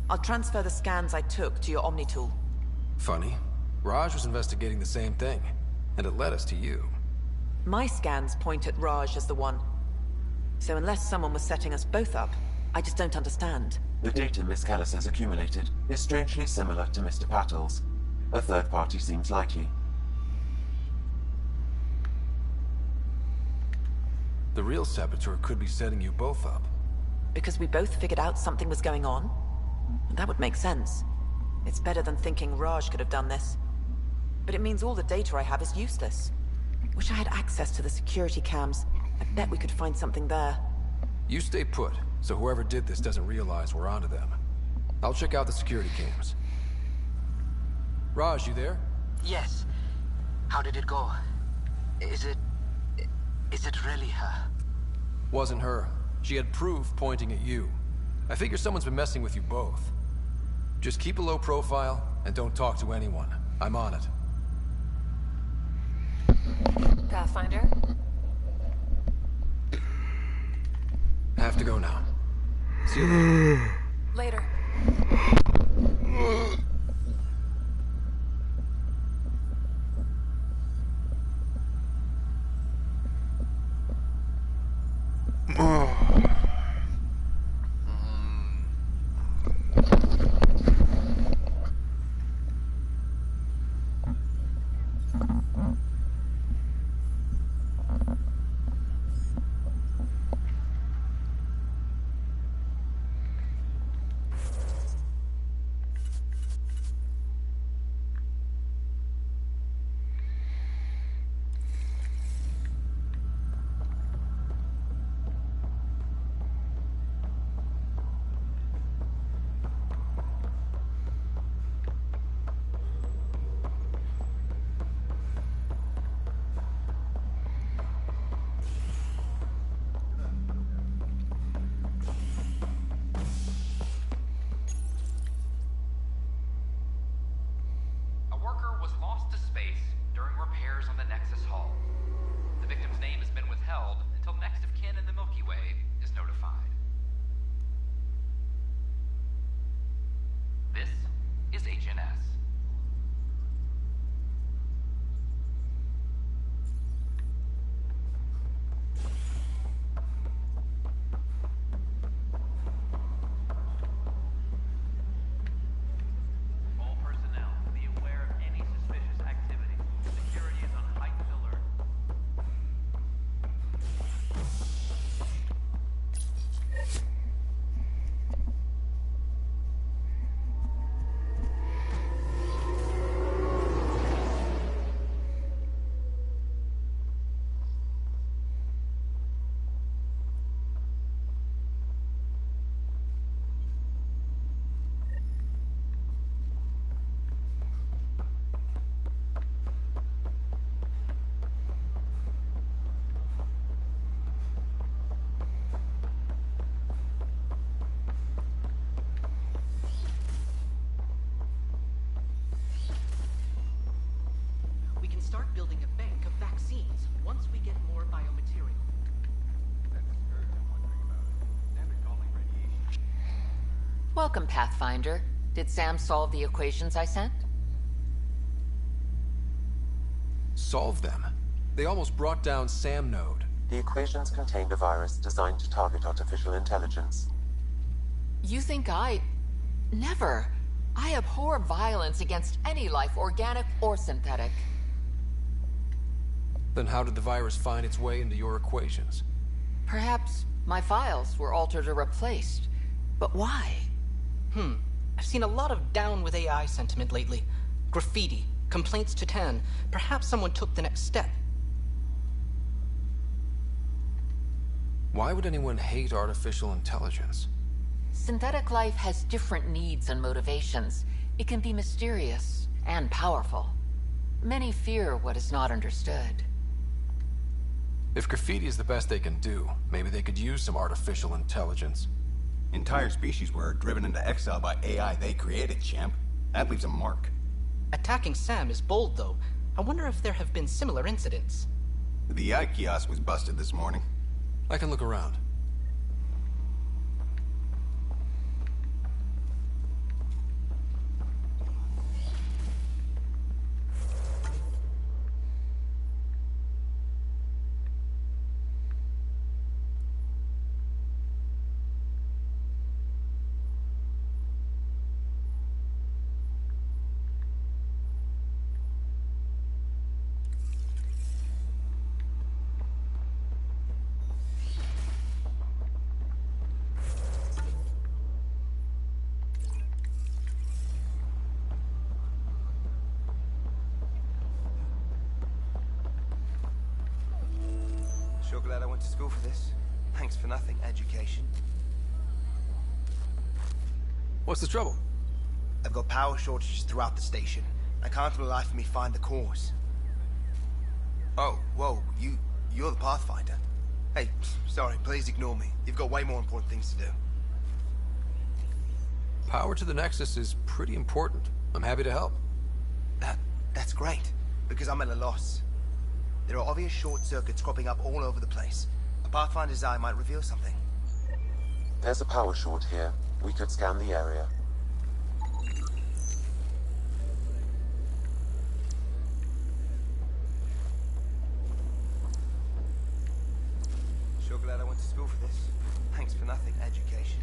I'll transfer the scans I took to your Omni tool. Funny. Raj was investigating the same thing, and it led us to you. My scans point at Raj as the one. So unless someone was setting us both up, I just don't understand. The data Miss Kellis has accumulated is strangely similar to Mr. Patel's. A third party seems likely. The real saboteur could be setting you both up. Because we both figured out something was going on? That would make sense. It's better than thinking Raj could have done this. But it means all the data I have is useless. Wish I had access to the security cams. I bet we could find something there. You stay put, so whoever did this doesn't realize we're onto them. I'll check out the security cams. Raj, you there? Yes. How did it go? Is it really her? Wasn't her. She had proof pointing at you. I figure someone's been messing with you both. Just keep a low profile, and don't talk to anyone. I'm on it. Pathfinder? Have to go now. See you later. Later. vaccines once we get more biomaterial. Welcome, Pathfinder. Did Sam solve the equations I sent? Solve them? They almost brought down Sam Node. The equations contained a virus designed to target artificial intelligence. You think I... Never. I abhor violence against any life, organic or synthetic. Then how did the virus find its way into your equations? Perhaps my files were altered or replaced. But why? I've seen a lot of down with AI sentiment lately. Graffiti, complaints to 10. Perhaps someone took the next step. Why would anyone hate artificial intelligence? Synthetic life has different needs and motivations. It can be mysterious and powerful. Many fear what is not understood. If graffiti is the best they can do, maybe they could use some artificial intelligence. Entire species were driven into exile by AI they created, champ. That leaves a mark. Attacking Sam is bold, though. I wonder if there have been similar incidents. The AI kiosk was busted this morning. I can look around. Sure glad I went to school for this. Thanks for nothing, education. What's the trouble? I've got power shortages throughout the station. I can't for the life of me find the cause. Oh, whoa, you're the Pathfinder. Hey, sorry, please ignore me. You've got way more important things to do. Power to the Nexus is pretty important. I'm happy to help. That's great, because I'm at a loss. There are obvious short circuits cropping up all over the place. A Pathfinder's eye might reveal something. There's a power short here. We could scan the area. Sure glad I went to school for this. Thanks for nothing, education.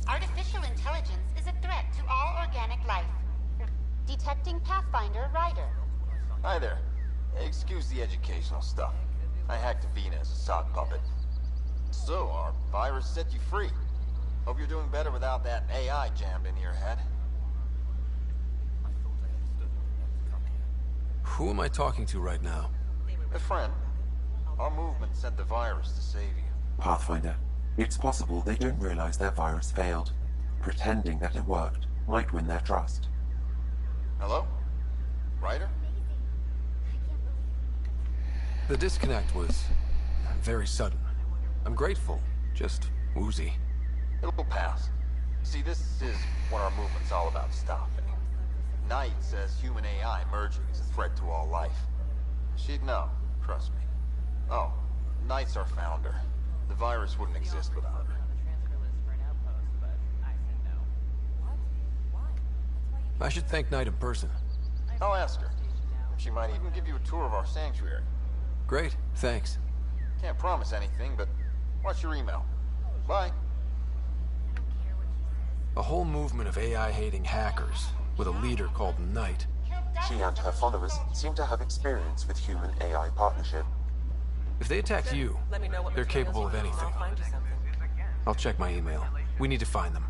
Artificial intelligence is a threat to all organic life. Detecting Pathfinder Ryder. Hi there. Excuse the educational stuff. I hacked Avina as a sock puppet. So, our virus set you free. Hope you're doing better without that AI jammed into your head. Who am I talking to right now? A friend. Our movement sent the virus to save you. Pathfinder, It's possible they don't realize their virus failed. Pretending that it worked might win their trust. Hello? Ryder? The disconnect was very sudden. I'm grateful, just woozy. It'll pass. See, this is what our movement's all about stopping. Knight says human AI merging is a threat to all life. She'd know, trust me. Oh, Knight's our founder. The virus wouldn't exist without her. I should thank Knight in person. I'll ask her. She might even give you a tour of our sanctuary. Great, thanks. Can't promise anything, but watch your email. Bye. A whole movement of AI-hating hackers, with a leader called Knight. She and her followers seem to have experience with human-AI partnership. If they attack you, they're capable of anything. I'll check my email. We need to find them.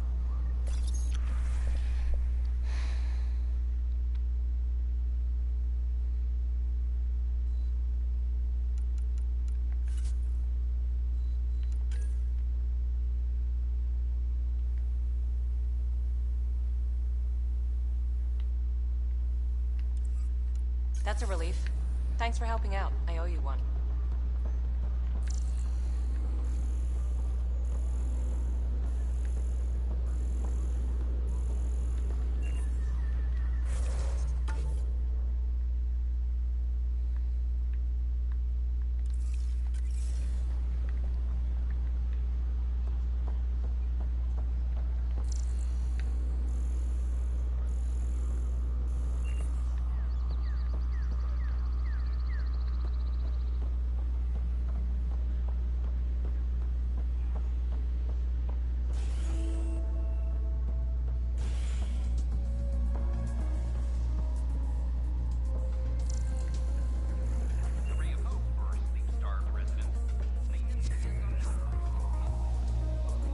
That's a relief. Thanks for helping out. I owe you one.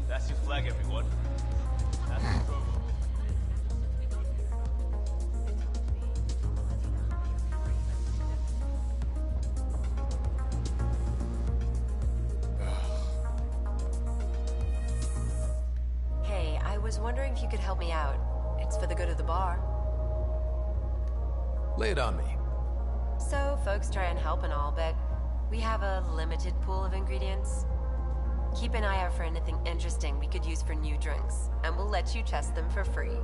That's your flag, everyone. That's the provo. Hey, I was wondering if you could help me out. It's for the good of the bar. Lay it on me. So, folks try and help and all, but we have a limited pool of ingredients. Keep an eye out for anything interesting we could use for new drinks, and we'll let you test them for free.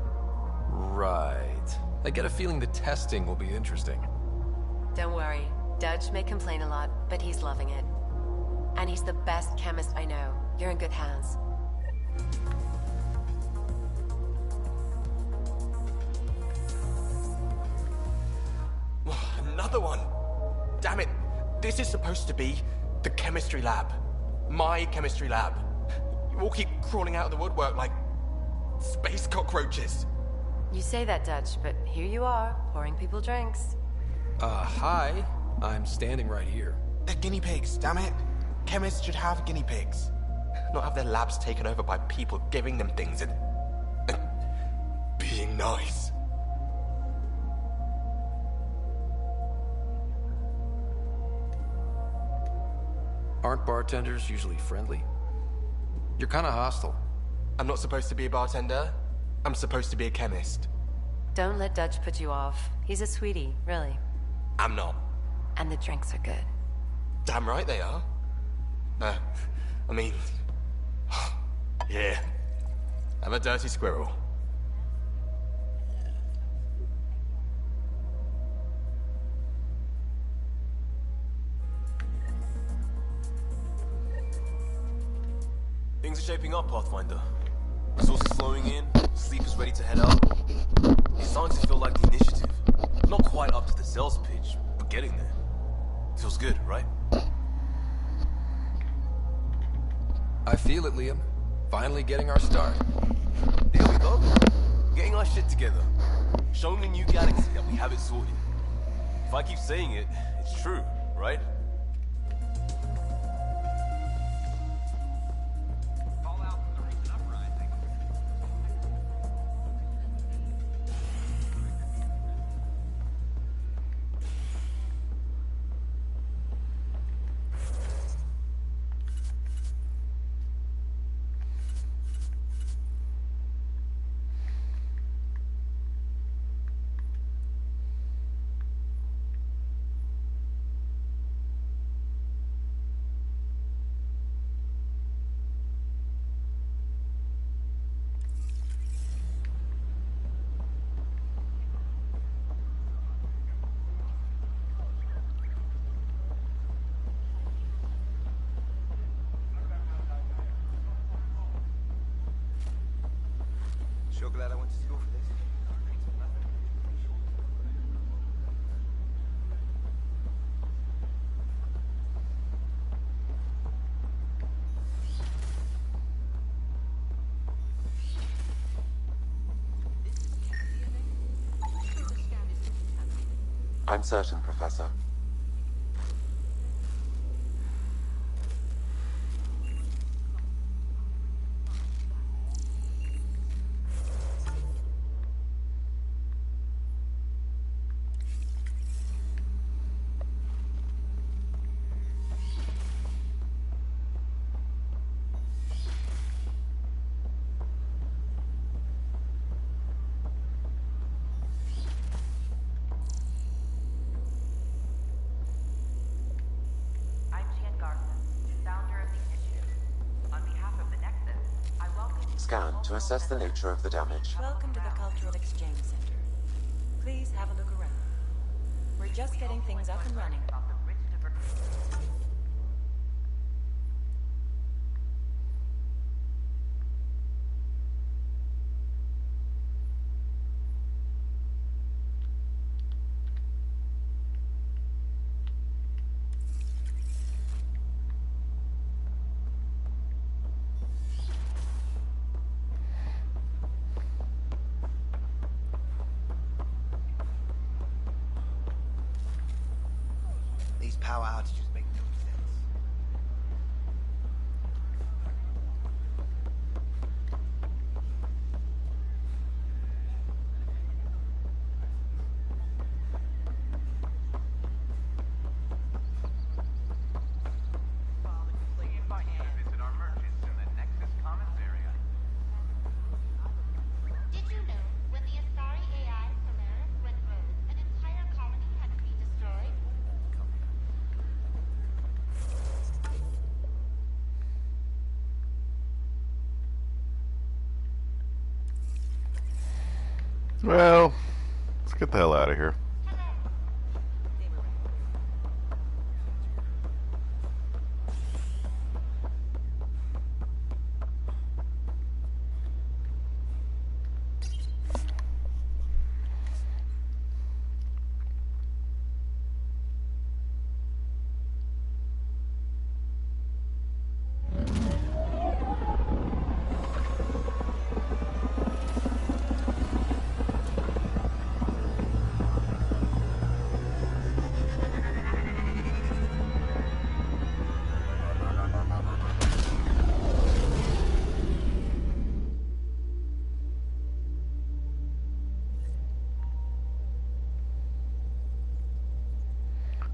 Right. I get a feeling the testing will be interesting. Don't worry, Dutch may complain a lot, but he's loving it. And he's the best chemist I know. You're in good hands. Another one! Damn it! This is supposed to be the chemistry lab. My chemistry lab. You all keep crawling out of the woodwork like space cockroaches. You say that, Dutch, but here you are, pouring people drinks. Hi. I'm standing right here. They're guinea pigs, damn it. Chemists should have guinea pigs. Not have their labs taken over by people giving them things and being nice. Aren't bartenders usually friendly? You're kind of hostile. I'm not supposed to be a bartender. I'm supposed to be a chemist. Don't let Dutch put you off. He's a sweetie, really. I'm not. And the drinks are good. Damn right they are. I mean... yeah. I'm a dirty squirrel. Things are shaping up, Pathfinder. Resources flowing in, sleep is ready to head out. It's starting to feel like the initiative. Not quite up to the sales pitch, but getting there. Feels good, right? I feel it, Liam. Finally getting our start. Here we go. Getting our shit together. Showing the new galaxy that we have it sorted. If I keep saying it, it's true, right? Sure glad I went to school for this. I'm certain, Professor. Scan to assess the nature of the damage. Welcome to the Cultural Exchange Center. Please have a look around. We're just getting things up and running. These power outages make no sense. Did you know when the Asari AI Solaris went rogue, an entire colony had to be destroyed? Well, let's get the hell out of here.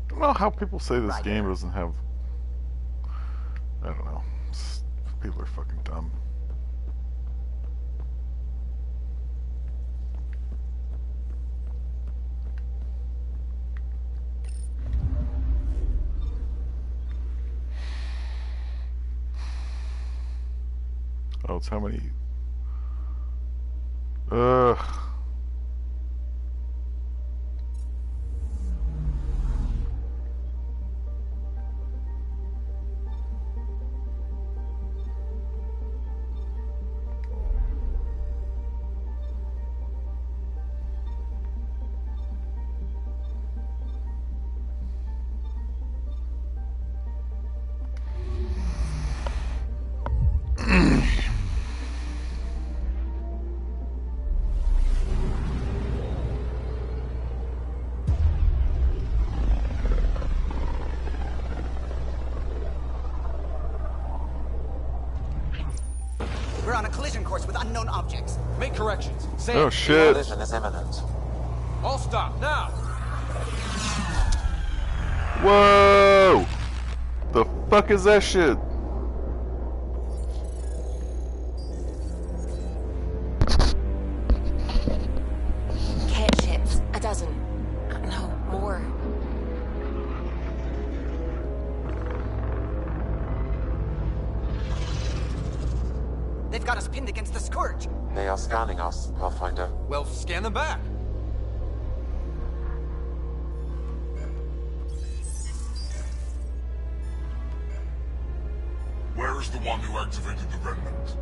I don't know how people say this game doesn't have. I don't know. People are fucking dumb. Oh, it's how many? Ugh. We're on a collision course with unknown objects. Make corrections. Sam, Oh shit. Collision is imminent. All stop now. Whoa! The fuck is that shit? Cat ships. A dozen. No, more. They've got us pinned against the Scourge. They are scanning us, Pathfinder. Well, scan them back. Where is the one who activated the remnant?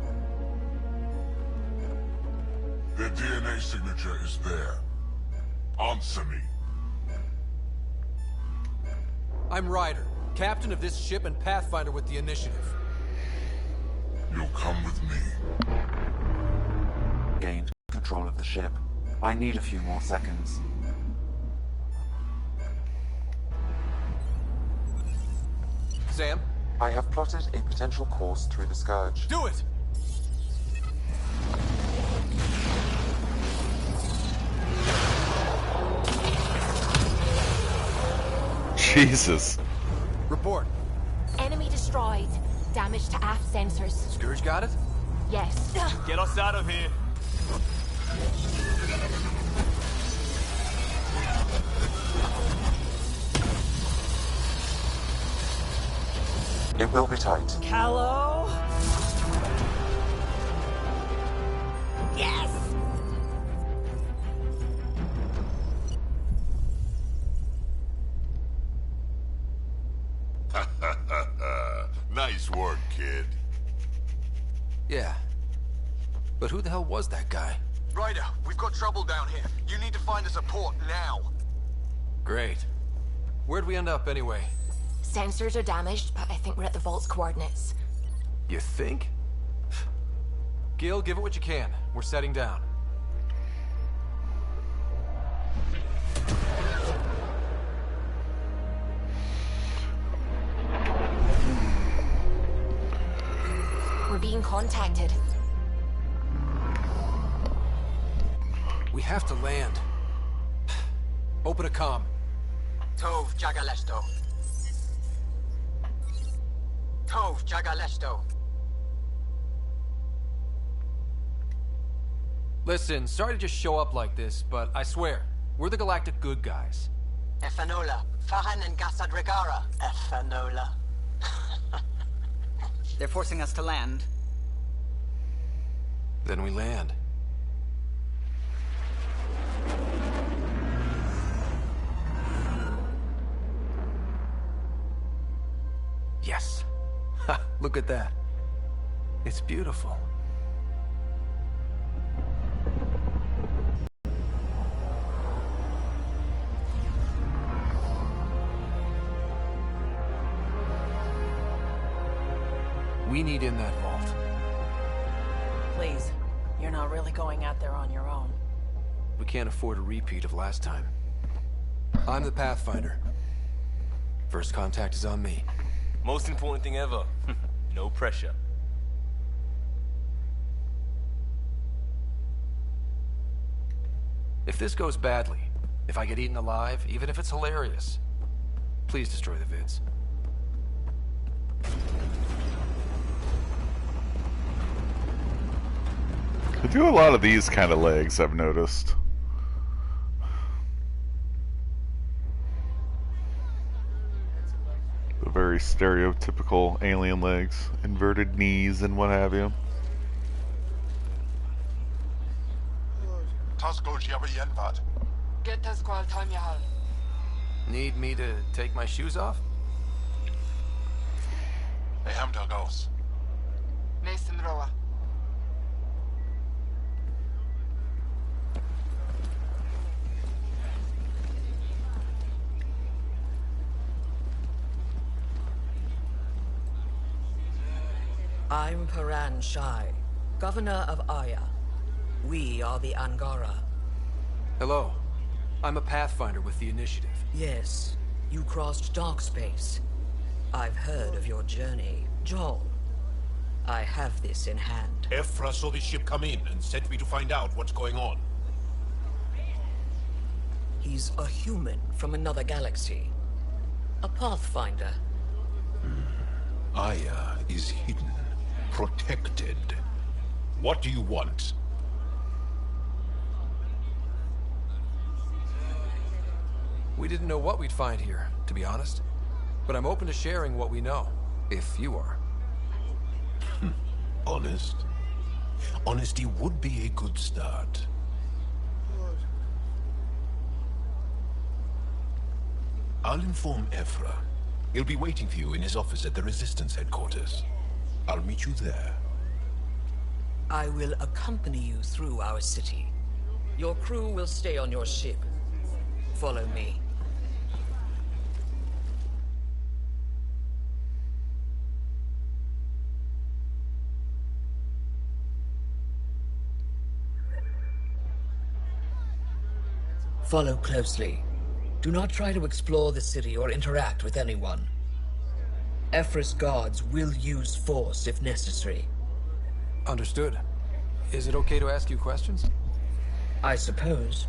Their DNA signature is there. Answer me. I'm Ryder, captain of this ship and pathfinder with the initiative. You'll come with me. Gained control of the ship. I need a few more seconds. Sam? I have plotted a potential course through the Scourge. Do it! Jesus. Report. Enemy destroyed. Damage to aft sensors. Scourge got it? Yes. Get us out of here. It will be tight. Callow? Yes! Nice work, kid. Yeah. But who the hell was that guy? Ryder, we've got trouble down here. You need to find us a port now. Great. Where'd we end up anyway? Sensors are damaged, but I think we're at the vault's coordinates. You think? Gil, give it what you can. We're setting down. We're being contacted. We have to land. Open a comm. Tov Jagalesto. Tov Jagalesto. Listen, sorry to just show up like this, but I swear, we're the galactic good guys. Efanola. Fahan and Gasad Regara. Efanola. They're forcing us to land. Then we land. Yes. Ha, look at that. It's beautiful. We need in that vault. Please, you're not really going out there on your own. We can't afford a repeat of last time. I'm the Pathfinder. First contact is on me. Most important thing ever. No pressure. If this goes badly, if I get eaten alive, even if it's hilarious, please destroy the vids. They do a lot of these kind of legs, I've noticed. The very stereotypical alien legs, inverted knees and what have you. Need me to take my shoes off? I'm Paran Shai, Governor of Aya. We are the Angara. Hello. I'm a Pathfinder with the initiative. Yes, you crossed dark space. I've heard of your journey, Joel. I have this in hand. Ephra saw the ship come in and sent me to find out what's going on. He's a human from another galaxy. A Pathfinder. Aya is hidden, protected. What do you want? We didn't know what we'd find here, to be honest. But I'm open to sharing what we know, if you are. Honest? Honesty would be a good start. I'll inform Ephra. He'll be waiting for you in his office at the Resistance headquarters. I'll meet you there. I will accompany you through our city. Your crew will stay on your ship. Follow me. Follow closely. Do not try to explore the city or interact with anyone. Ephra's guards will use force if necessary. Understood. Is it okay to ask you questions? I suppose.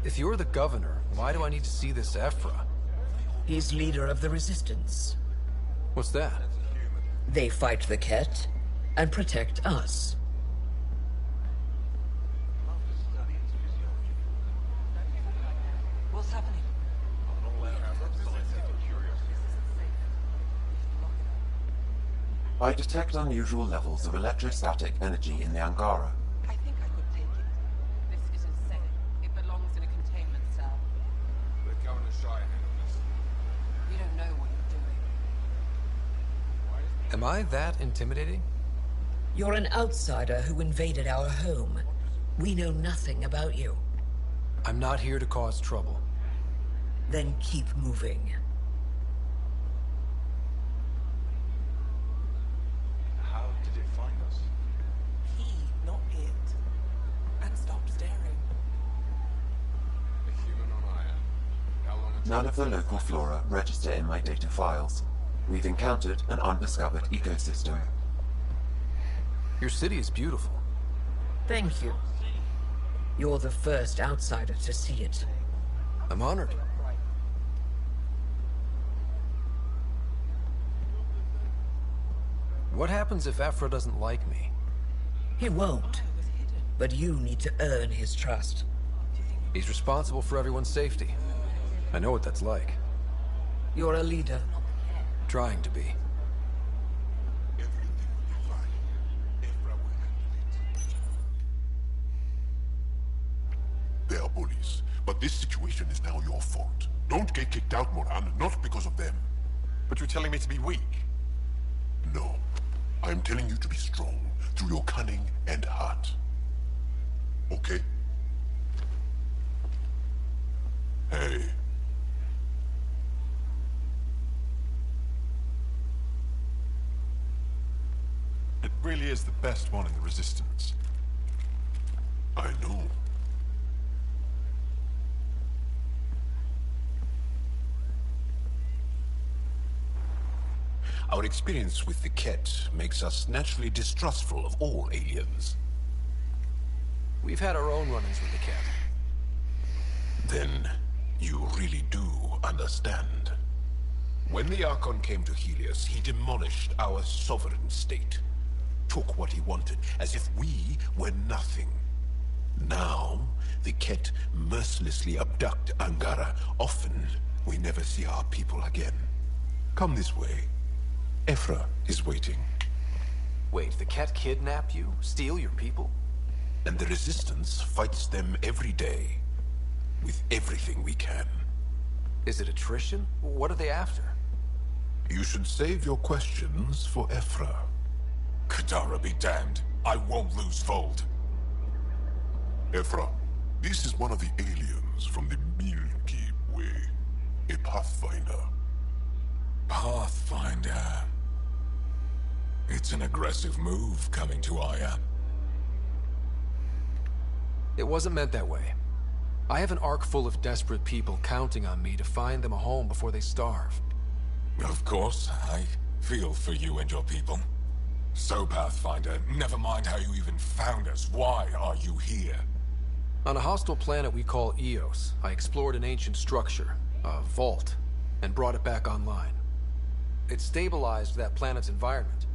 If you're the governor, why do I need to see this Ephra? He's leader of the resistance. What's that? They fight the Ket and protect us. What's happening? I detect unusual levels of electrostatic energy in the Angara. I think I could take it. This isn't safe. It belongs in a containment cell. We're going to shy ahead of this. You don't know what you're doing. Am I that intimidating? You're an outsider who invaded our home. We know nothing about you. I'm not here to cause trouble. Then keep moving. How did it find us? He, not it. And stop staring. A human on Aya. How long until None of the local flora register in my data files. We've encountered an undiscovered ecosystem. Your city is beautiful. Thank you. You're the first outsider to see it. I'm honored. What happens if Ephra doesn't like me? He won't. But you need to earn his trust. He's responsible for everyone's safety. I know what that's like. You're a leader. Trying to be. They are bullies, but this situation is now your fault. Don't get kicked out, Moran, not because of them. But you're telling me to be weak? No. I'm telling you to be strong through your cunning and heart. Okay? Hey. It really is the best one in the Resistance. I know. Our experience with the Ket makes us naturally distrustful of all aliens. We've had our own run-ins with the Ket. Then, you really do understand. When the Archon came to Helios, he demolished our sovereign state. Took what he wanted, as if we were nothing. Now, the Ket mercilessly abduct Angara. Often, we never see our people again. Come this way. Ephra is waiting. Wait, the Ket kidnap you? Steal your people? And the Resistance fights them every day. With everything we can. Is it attrition? What are they after? You should save your questions for Ephra. Kadara be damned. I won't lose Vold. Ephra, this is one of the aliens from the Milky Way. A Pathfinder. Pathfinder. It's an aggressive move coming to Aya. It wasn't meant that way. I have an ark full of desperate people counting on me to find them a home before they starve. Of course, I feel for you and your people. So, Pathfinder, never mind how you even found us. Why are you here? On a hostile planet we call Eos, I explored an ancient structure, a vault, and brought it back online. It stabilized that planet's environment.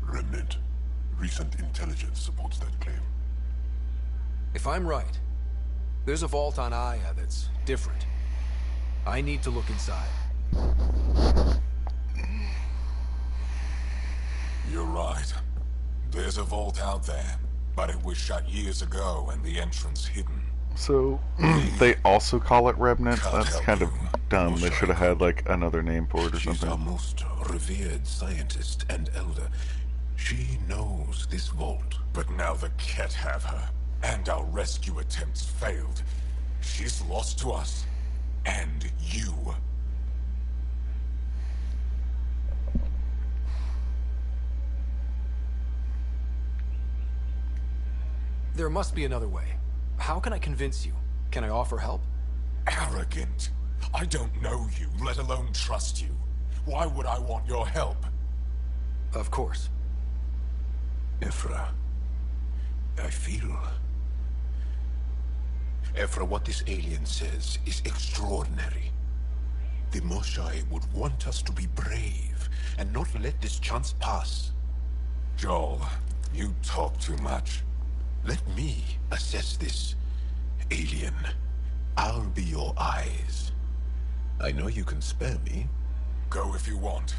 Remnant. Recent intelligence supports that claim. If I'm right, there's a vault on Aya that's different. I need to look inside. You're right. There's a vault out there, but it was shut years ago and the entrance hidden. So, they also call it Remnant? Can't That's help kind of you. dumb. They should have had like another name for it or She's something. our most revered scientist and elder. She knows this vault. But now the Ket have her, and our rescue attempts failed. She's lost to us, and you. There must be another way. How can I convince you? Can I offer help? Arrogant. I don't know you, let alone trust you. Why would I want your help? Of course. Ephra, I feel... Ephra, what this alien says is extraordinary. The Moshai would want us to be brave and not let this chance pass. Joel, you talk too much. Let me assess this, alien. I'll be your eyes. I know you can spare me. Go if you want,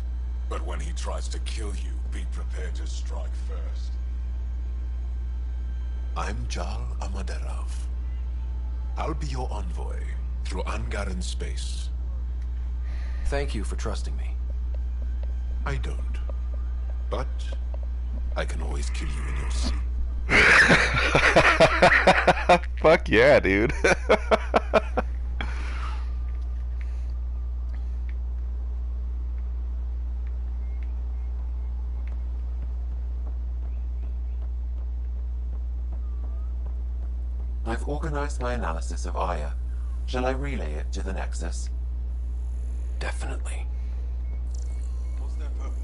but when he tries to kill you, be prepared to strike first. I'm Jal Amaderov. I'll be your envoy through Angaran space. Thank you for trusting me. I don't. But I can always kill you in your sleep. Fuck yeah, dude. I've organized my analysis of Aya. Shall I relay it to the Nexus? Definitely. What's their purpose?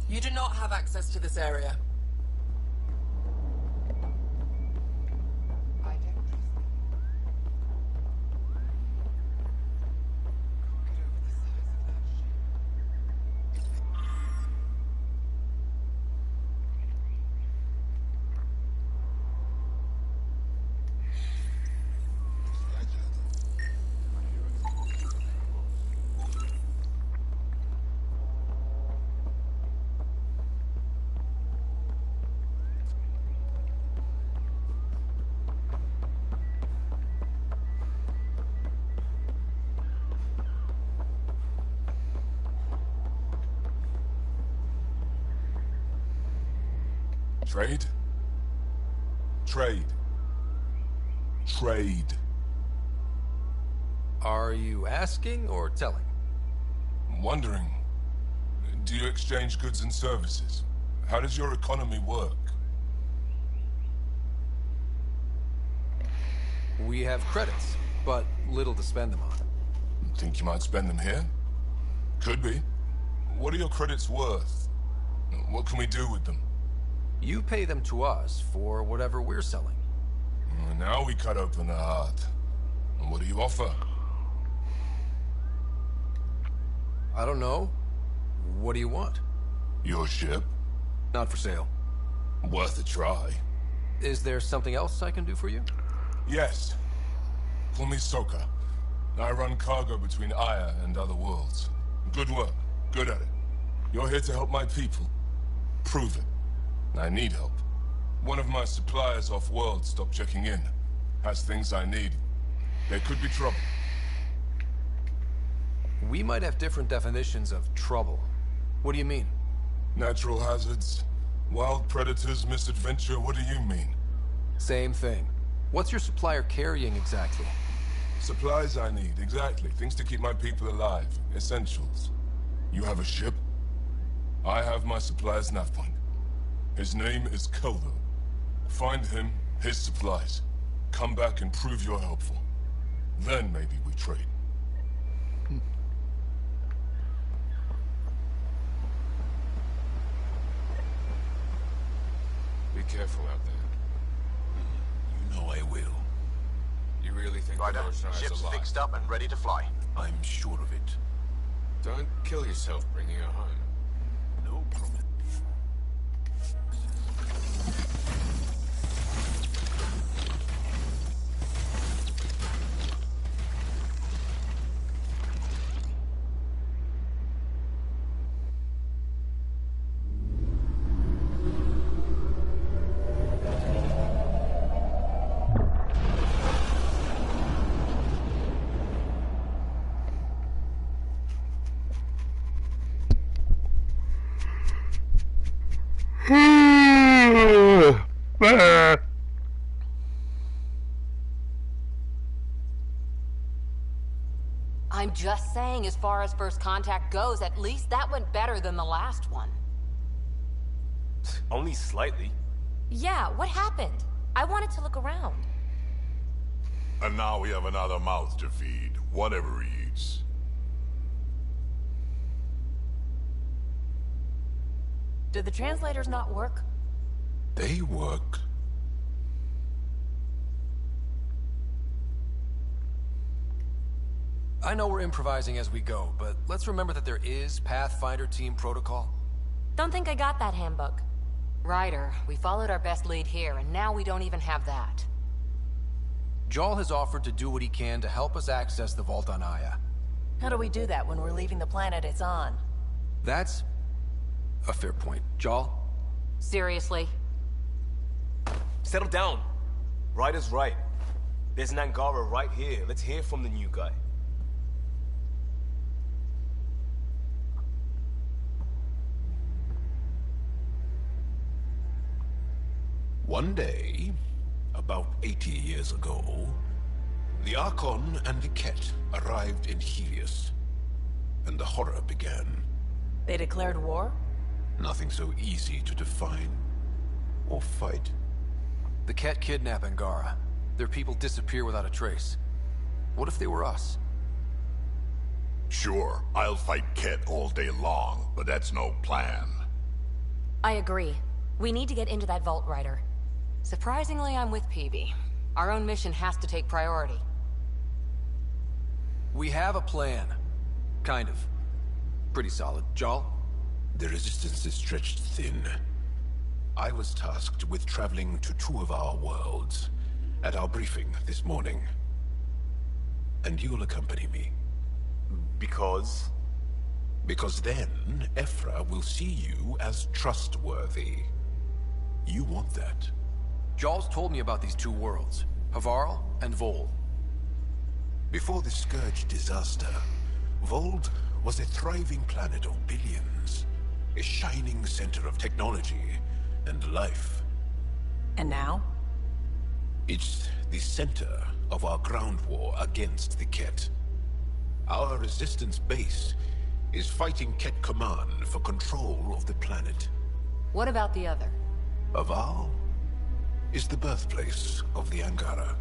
You do not have access to this area. Trade? Trade. Trade. Are you asking or telling? I'm wondering, do you exchange goods and services? How does your economy work? We have credits, but little to spend them on. Think you might spend them here? Could be. What are your credits worth? What can we do with them? You pay them to us for whatever we're selling. Now we cut open the heart. And what do you offer? I don't know. What do you want? Your ship? Not for sale. Worth a try. Is there something else I can do for you? Yes. Call me Soka. I run cargo between Aya and other worlds. Good work. Good at it. You're here to help my people. Prove it. I need help. One of my suppliers off-world stopped checking in. Has things I need. There could be trouble. We might have different definitions of trouble. What do you mean? Natural hazards, wild predators, misadventure, what do you mean? Same thing. What's your supplier carrying exactly? Supplies I need, exactly. Things to keep my people alive. Essentials. You have a ship? I have my supplier's nav point. His name is Kelvo. Find him, his supplies. Come back and prove you're helpful. Then maybe we trade. Be careful out there. You know I will. You really think Ryder, the Moshai is ship's alive? fixed up and ready to fly. I'm sure of it. Don't kill yourself bringing her home. No promise. I'm just saying, as far as first contact goes, at least that went better than the last one. Only slightly. Yeah, what happened? I wanted to look around. And now we have another mouth to feed, whatever he eats. Did the translators not work? They work. I know we're improvising as we go, but let's remember that there is Pathfinder team protocol. Don't think I got that handbook. Ryder, we followed our best lead here, and now we don't even have that. Jarl has offered to do what he can to help us access the vault on Aya. How do we do that when we're leaving the planet it's on? That's a fair point. Jarl? Seriously? Settle down. Ryder's right. There's an Angara right here. Let's hear from the new guy. One day, about 80 years ago, the Archon and the Ket arrived in Helios, and the horror began. They declared war? Nothing so easy to define or fight. The Ket kidnap Angara. Their people disappear without a trace. What if they were us? Sure, I'll fight Ket all day long, but that's no plan. I agree. We need to get into that vault, Ryder. Surprisingly, I'm with Peavy. Our own mission has to take priority. We have a plan. Kind of. Pretty solid. Jarl? The resistance is stretched thin. I was tasked with traveling to two of our worlds at our briefing this morning. And you'll accompany me. Because? Because then, Ephra will see you as trustworthy. You want that. Jarl's told me about these two worlds, Havarl and Vol. Before the Scourge disaster, Vold was a thriving planet of billions. A shining center of technology and life. And now? It's the center of our ground war against the Ket. Our resistance base is fighting Ket Command for control of the planet. What about the other? Havarl is the birthplace of the Angara.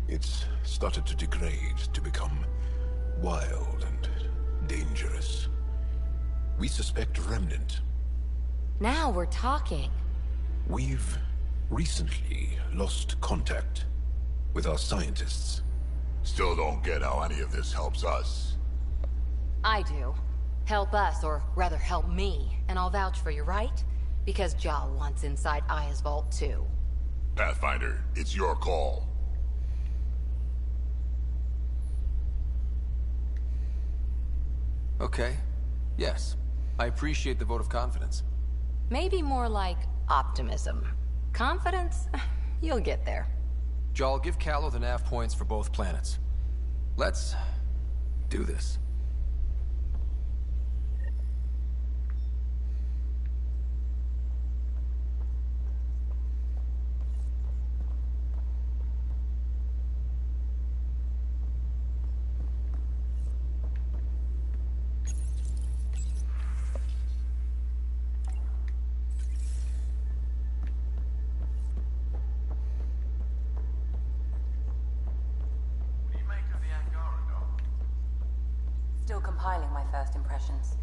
It's started to degrade, to become wild and dangerous. We suspect Remnant. Now we're talking. We've recently lost contact with our scientists. Still don't get how any of this helps us. I do. Help us, or rather help me, and I'll vouch for you, right? Because Jarl wants inside Aya's vault too. Pathfinder, it's your call. Okay. Yes. I appreciate the vote of confidence. Maybe more like optimism. Confidence? You'll get there. Jarl, give Callow the nav points for both planets. Let's do this. Still compiling my first impressions,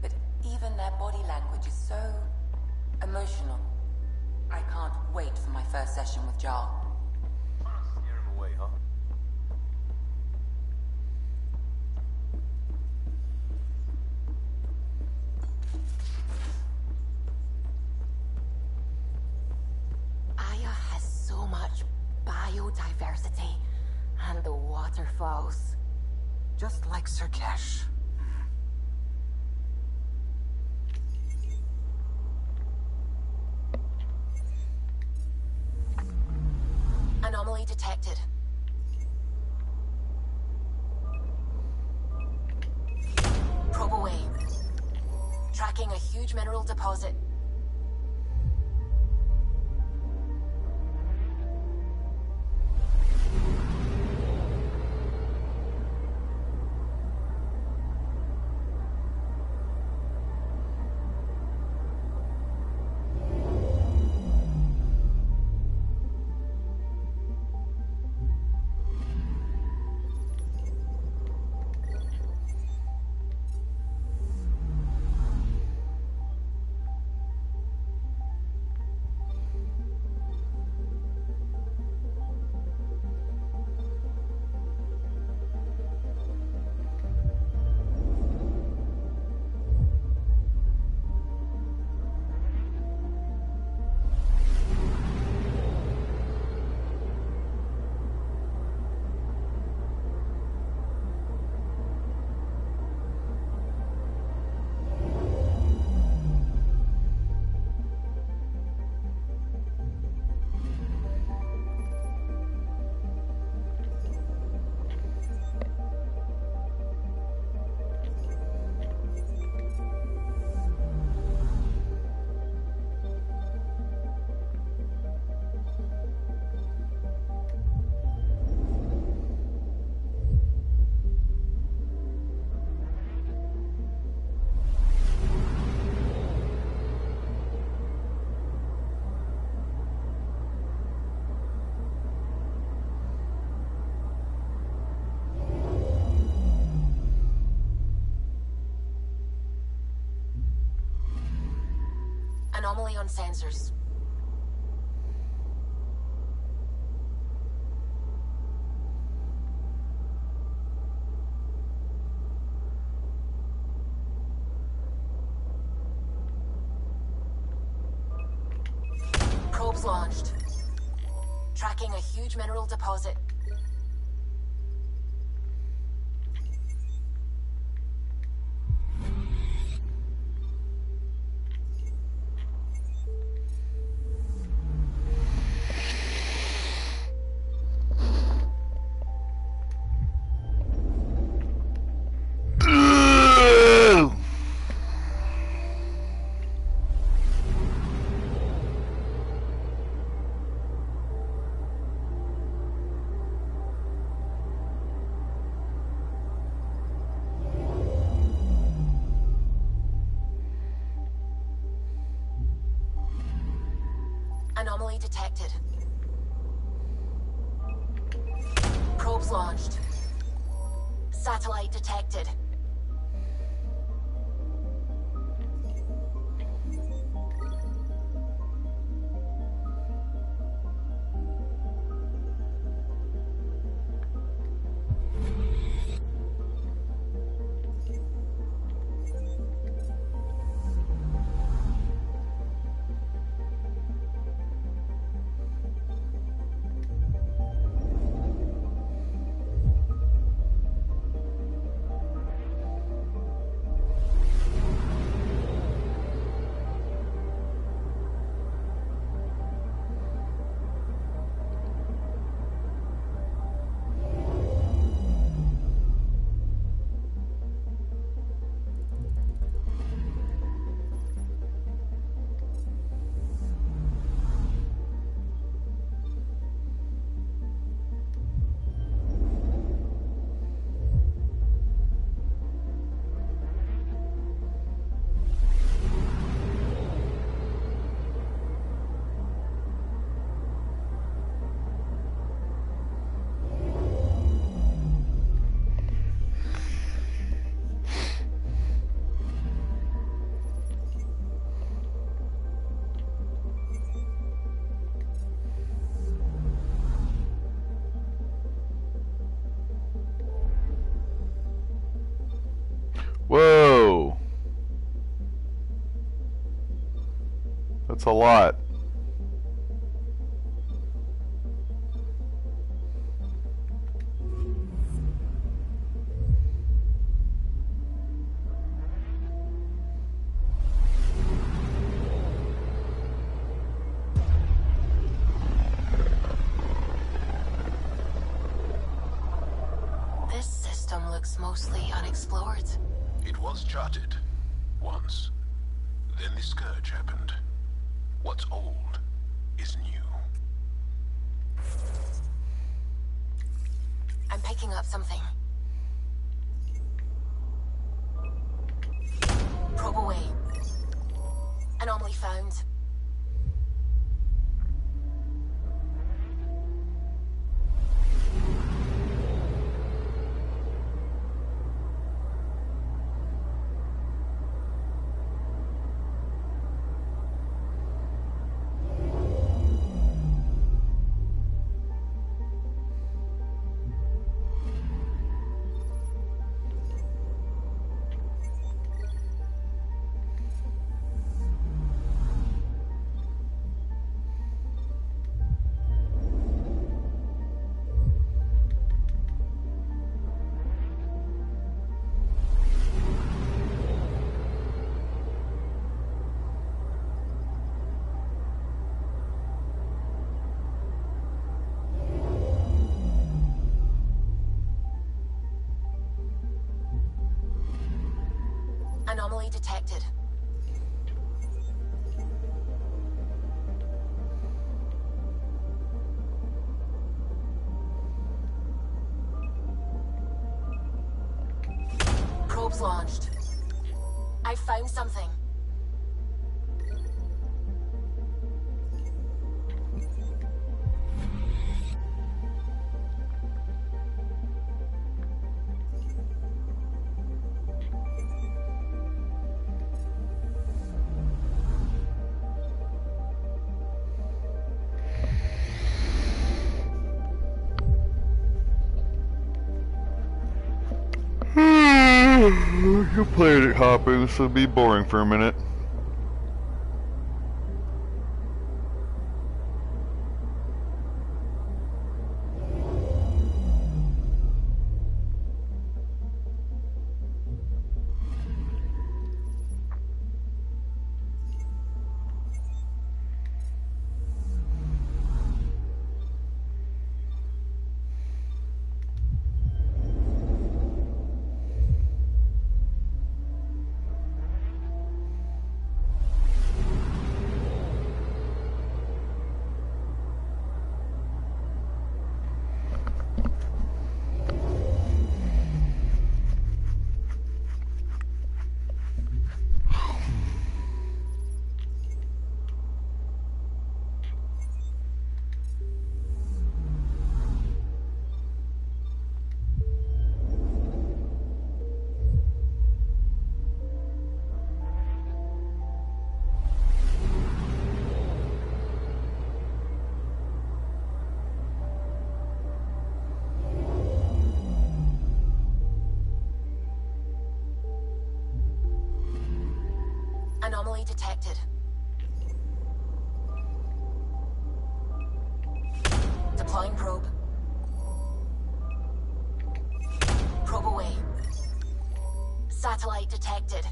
but even their body language is so emotional. I can't wait for my first session with Jarl. Scare him away, huh? Aya has so much biodiversity, and the waterfalls. Just like Sirkesh. Anomaly detected. Probe away. Tracking a huge mineral deposit. Anomaly on sensors. Probes launched. Tracking a huge mineral deposit. Anomaly detected. Probes launched. Satellite detected. Whoa! That's a lot. This system looks mostly unexplored. It was charted. Once. Then the scourge happened. What's old is new. I'm picking up something. Probe away. Anomaly found. Anomaly detected. Probes launched. I found something. You're planet hopping, this will be boring for a minute. Anomaly detected. Deploying probe. Probe away. Satellite detected.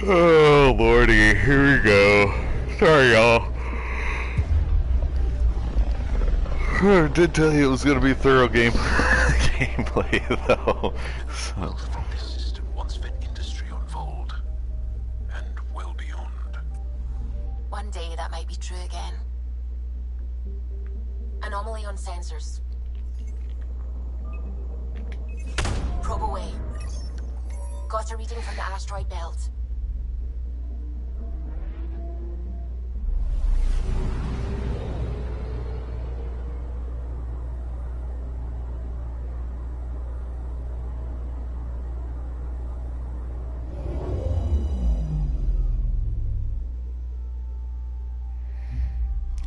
Oh lordy, here we go. Sorry y'all. I did tell you it was gonna be thorough gameplay though. So. From this system once fed industry on Vold, and well beyond. One day that might be true again. Anomaly on sensors. Probe away. Got a reading from the asteroid belt.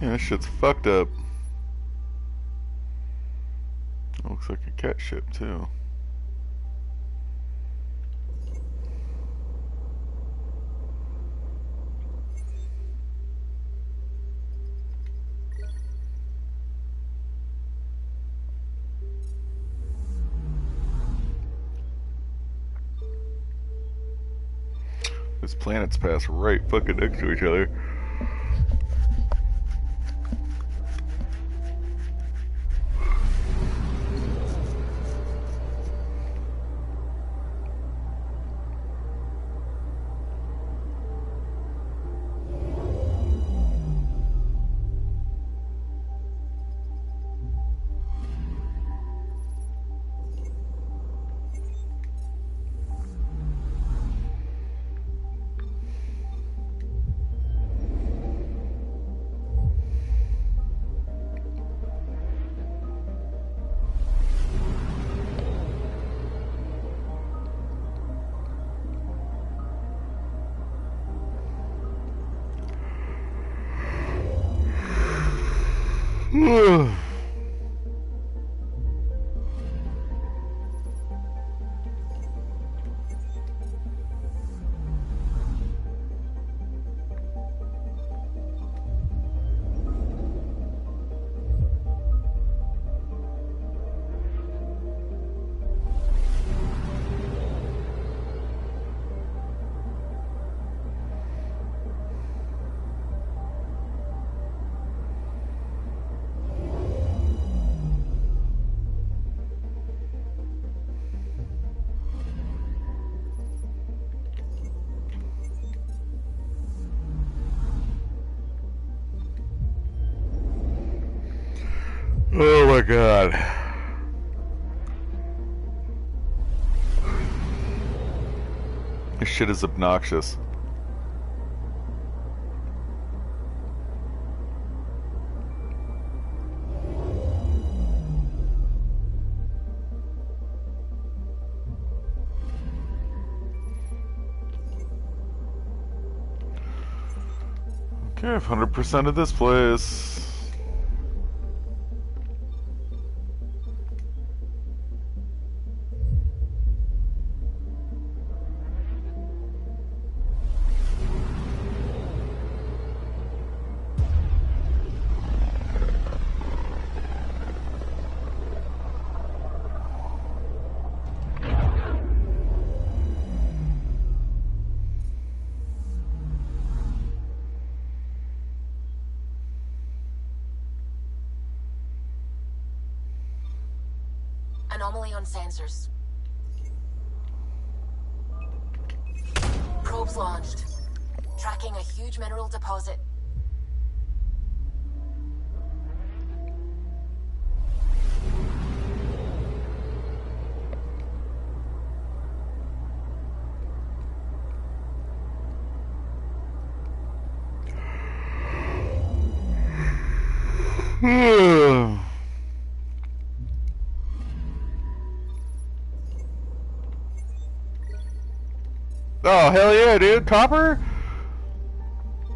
Yeah, this shit's fucked up. Looks like a cat ship too. These planets pass right fucking next to each other. Oh my god. This shit is obnoxious. Okay, 100% of this place. Anomaly on sensors. Probes launched. Tracking a huge mineral deposit. Oh, hell yeah, dude. Copper?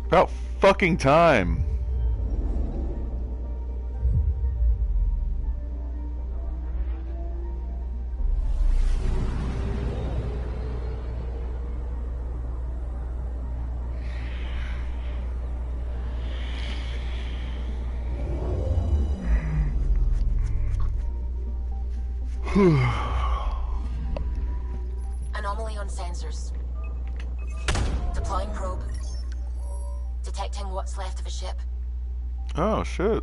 About fucking time. Anomaly on sensors. Deploying probe. Detecting what's left of a ship. Oh, shit.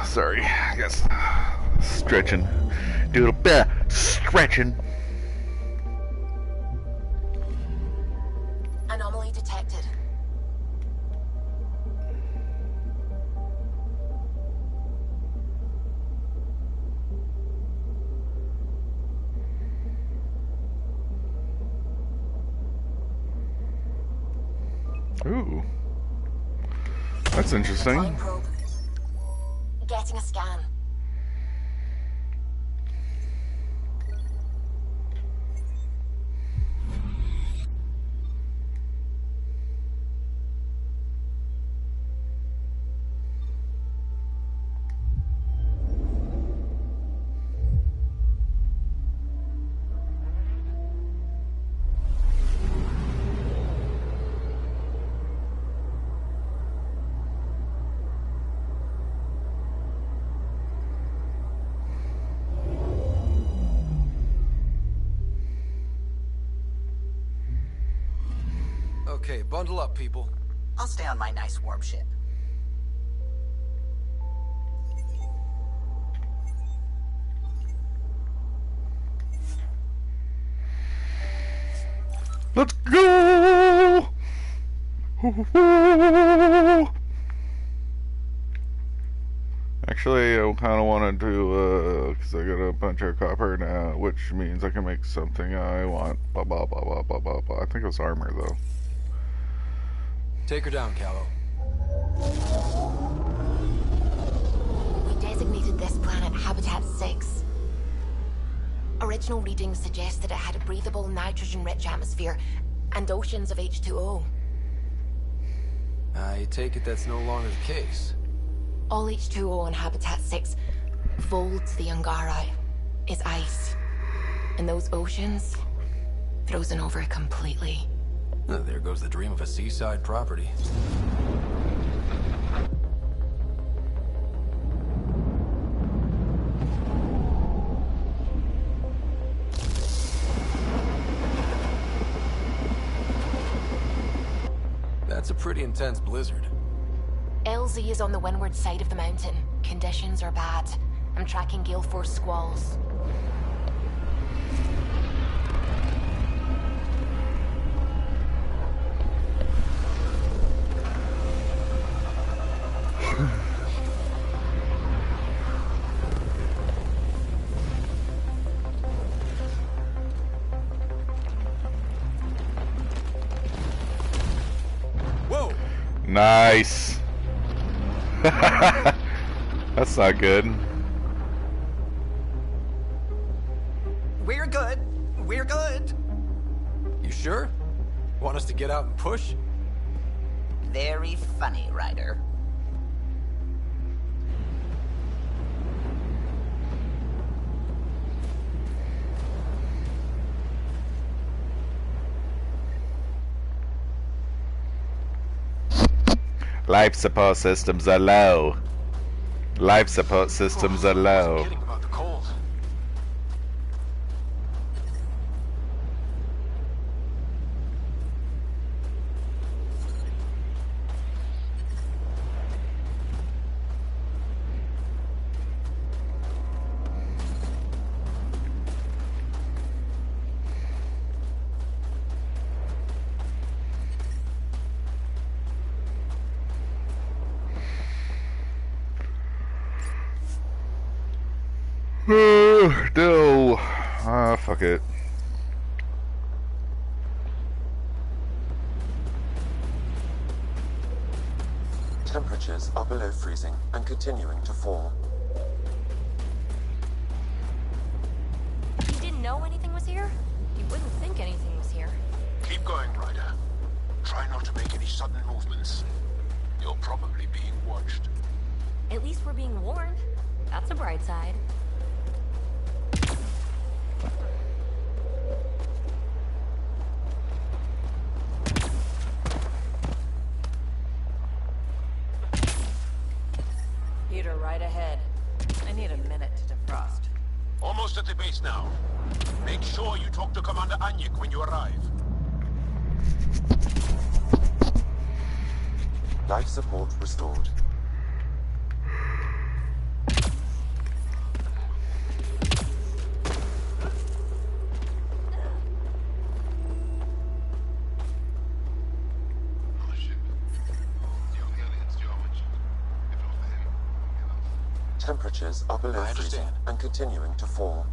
Sorry, I guess stretching. Do a bit of stretching. Anomaly detected. Ooh. That's interesting. Deploying probe. Getting a scan. Okay, bundle up, people. I'll stay on my nice warm ship. Let's go! Actually, I kind of want to do, because I got a bunch of copper now, which means I can make something I want. Blah, blah, blah, blah, blah, blah, blah. I think it was armor, though. Take her down, Callow. We designated this planet Habitat 6. Original readings suggest that it had a breathable, nitrogen-rich atmosphere and oceans of H2O. I take it that's no longer the case. All H2O on Habitat 6, folds the Angara, is ice. And those oceans, frozen over completely. There goes the dream of a seaside property. That's a pretty intense blizzard. LZ is on the windward side of the mountain. Conditions are bad. I'm tracking gale force squalls. Whoa! Nice. That's not good. We're good. We're good. You sure? Want us to get out and push? Very funny, Ryder. Life support systems are low. Life support systems are low. Kidding about the cold. No. Ah, fuck it. Temperatures are below freezing and continuing to fall. You didn't know anything was here? Try not to make any sudden movements. You're probably being watched. At least we're being warned. That's a bright side. Peter, right ahead. I need a minute to defrost. Almost at the base now. Make sure you talk to Commander Anyik when you arrive. Life support restored. Temperatures are below freezing and continuing to fall.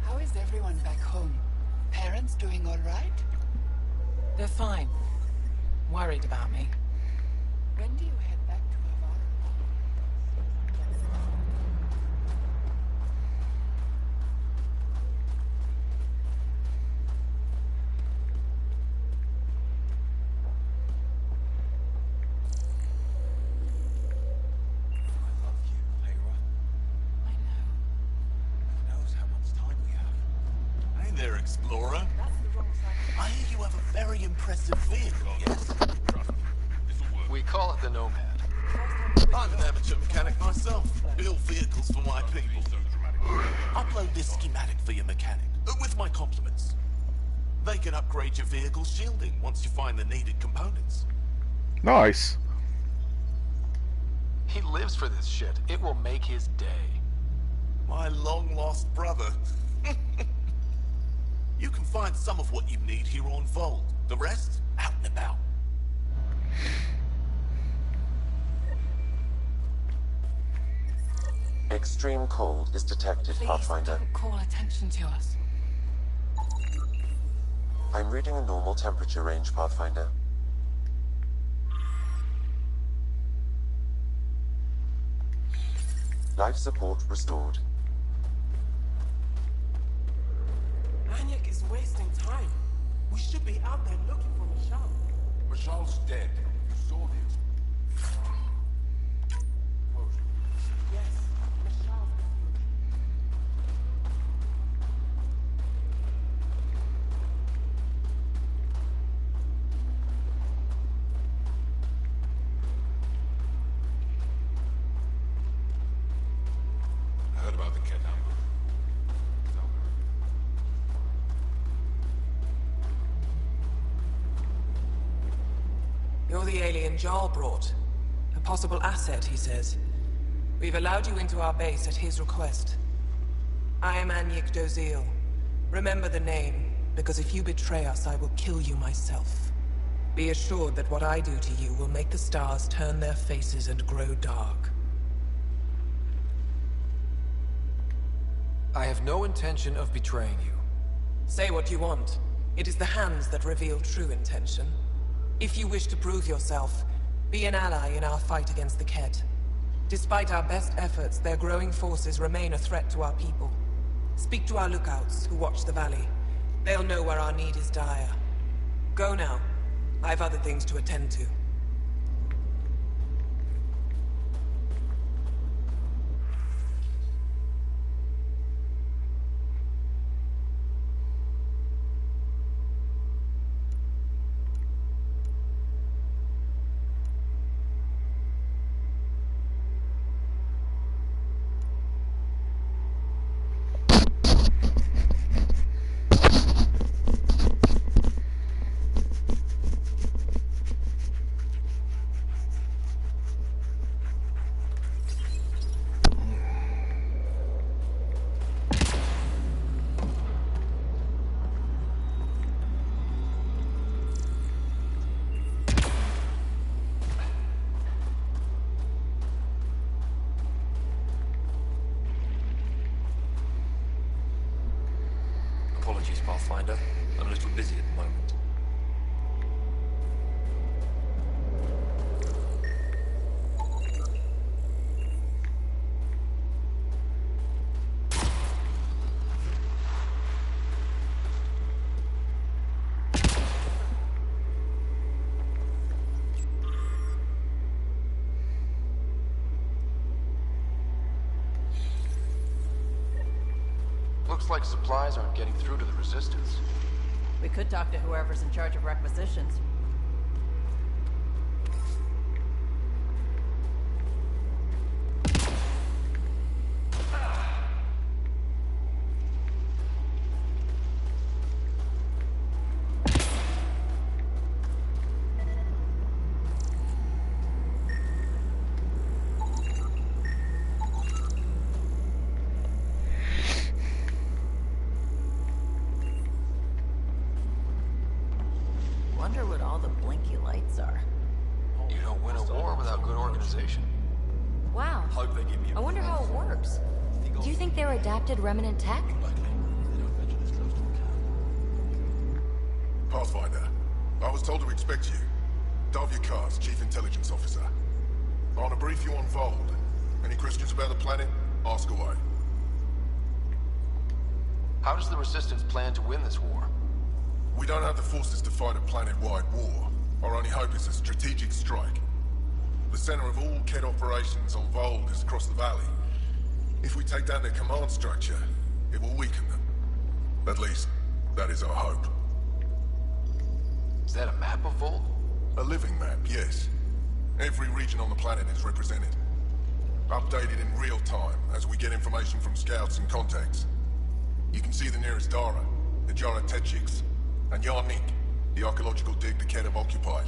How is everyone back home? Parents doing all right? They're fine. Worried about me. When do you head back to Havana? Hey there, Explorer. I hear you have a very impressive vehicle, yes? We call it the Nomad. I'm an amateur mechanic myself. Build vehicles for my people. Upload this schematic for your mechanic, with my compliments. They can upgrade your vehicle's shielding once you find the needed components. Nice. He lives for this shit. It will make his day. My long-lost brother. You can find some of what you need here on Vold. The rest, out and about. Extreme cold is detected, Please Pathfinder. don't call attention to us. I'm reading a normal temperature range, Pathfinder. Life support restored. Anyik is wasting time. We should be out there looking for Michelle. Michelle's dead. You saw the explosion. Yes, Michelle. I heard about the kid number. You're the alien Jarl brought. A possible asset, he says. We've allowed you into our base at his request. I am Anyik Dozil. Remember the name, because if you betray us, I will kill you myself. Be assured that what I do to you will make the stars turn their faces and grow dark. I have no intention of betraying you. Say what you want. It is the hands that reveal true intention. If you wish to prove yourself, be an ally in our fight against the Kett. Despite our best efforts, their growing forces remain a threat to our people. Speak to our lookouts, who watch the valley. They'll know where our need is dire. Go now. I've other things to attend to. We're busy at the moment. Looks like supplies aren't getting through to the Resistance. We could talk to whoever's in charge of requisitions. Wonder what all the blinky lights are. You don't win a war without good organization. Wow. Hope they give me I wonder how it works. Do you think they're adapted remnant tech? Pathfinder, I was told to expect you. Davyakar's Chief Intelligence Officer. I want to brief you on Vold. Any questions about the planet? Ask away. How does the Resistance plan to win this war? We don't have the forces to fight a planet-wide war. Our only hope is a strategic strike. The center of all Kett operations on Vold is across the valley. If we take down their command structure, it will weaken them. At least, that is our hope. Is that a map of Vold? A living map, yes. Every region on the planet is represented. Updated in real time as we get information from scouts and contacts. You can see the nearest Dara, the Jara Tetchiks, and Yarnik, the archaeological dig the Kett have occupied.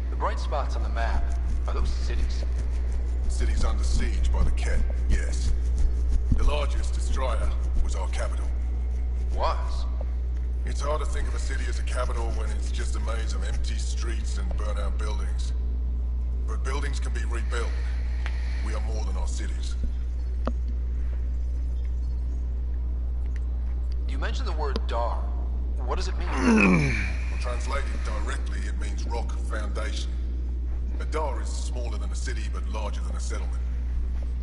The bright spots on the map, are those cities? Cities under siege by the Kett, yes. The largest, Estraya, was our capital. Was? It's hard to think of a city as a capital when it's just a maze of empty streets and burnt-out buildings. But buildings can be rebuilt. We are more than our cities. You mentioned the word Dar. What does it mean? Well, translated directly, it means rock foundation. A Dar is smaller than a city, but larger than a settlement.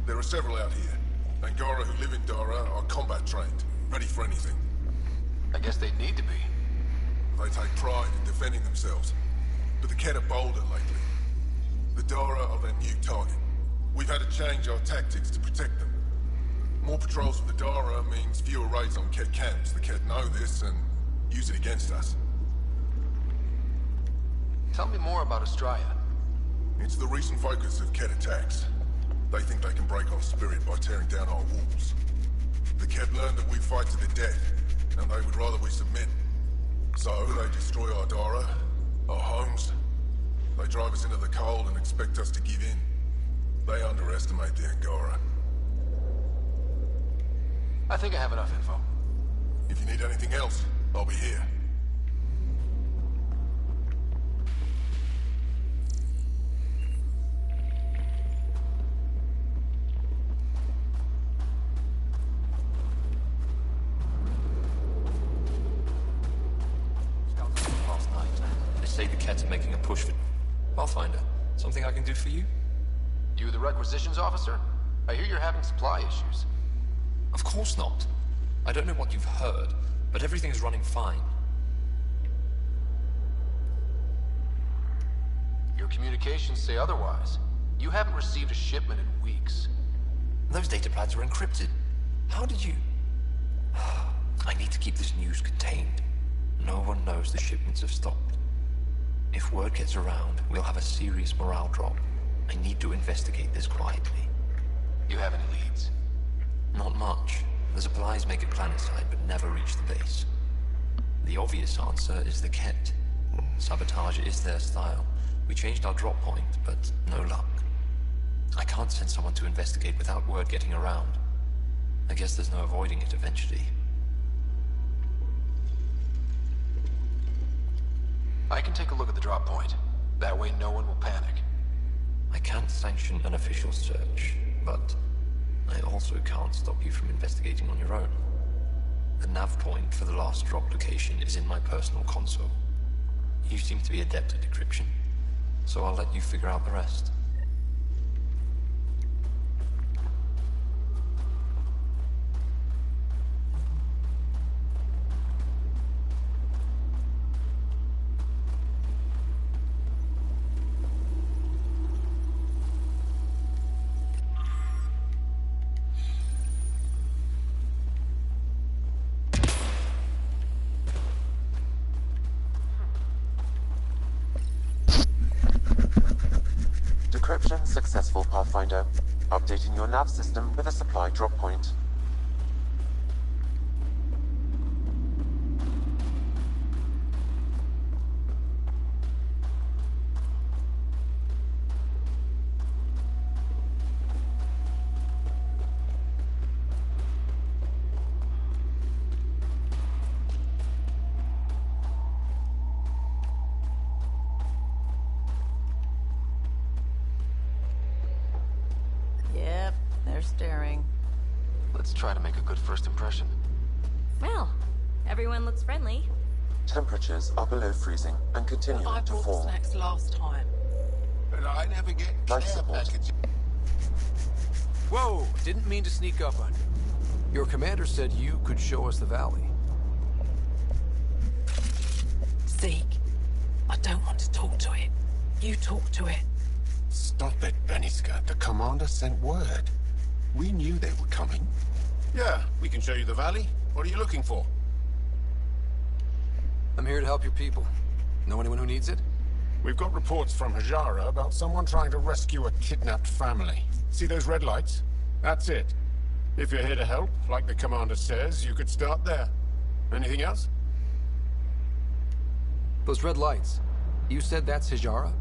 There are several out here. Angara who live in Dara are combat trained, ready for anything. I guess they need to be. They take pride in defending themselves. But the Kett are bolder lately. The Dara are their new target. We've had to change our tactics to protect them. More patrols with the Dara means fewer raids on Kett camps. The Kett know this and use it against us. Tell me more about Estraya. It's the recent focus of Kett attacks. They think they can break our spirit by tearing down our walls. The Kett learned that we fight to the death, and they would rather we submit. So they destroy our Dara, our homes. They drive us into the cold and expect us to give in. They underestimate the Angara. I think I have enough info. If you need anything else, I'll be here. Last night, they say the Kett are making a push for... Pathfinder, something I can do for you? You the requisitions officer? I hear you're having supply issues. Of course not. I don't know what you've heard, but everything's running fine. Your communications say otherwise. You haven't received a shipment in weeks. Those data pads are encrypted. How did you... I need to keep this news contained. No one knows the shipments have stopped. If word gets around, we'll have a serious morale drop. I need to investigate this quietly. You have any leads? Not much. The supplies make it planetside, but never reach the base. The obvious answer is the Kett. Sabotage is their style. We changed our drop point, but no luck. I can't send someone to investigate without word getting around. I guess there's no avoiding it eventually. I can take a look at the drop point. That way no one will panic. I can't sanction an official search, but I also can't stop you from investigating on your own. The nav point for the last drop location is in my personal console. You seem to be adept at decryption, so I'll let you figure out the rest. Decryption successful, Pathfinder. Updating your nav system with a supply drop point. Yep, they're staring. Let's try to make a good first impression. Well, everyone looks friendly. Temperatures are below freezing and continuing I to brought fall. snacks last time. But I never get Life care support. packages. Whoa! Didn't mean to sneak up on you. Your commander said you could show us the valley. Zeke, I don't want to talk to it. You talk to it. Stop it, Beniska. The commander sent word. We knew they were coming. Yeah, we can show you the valley. What are you looking for? I'm here to help your people. Know anyone who needs it? We've got reports from Hajara about someone trying to rescue a kidnapped family. See those red lights? That's it. If you're here to help, like the commander says, you could start there. Anything else? Those red lights. You said that's Hijara?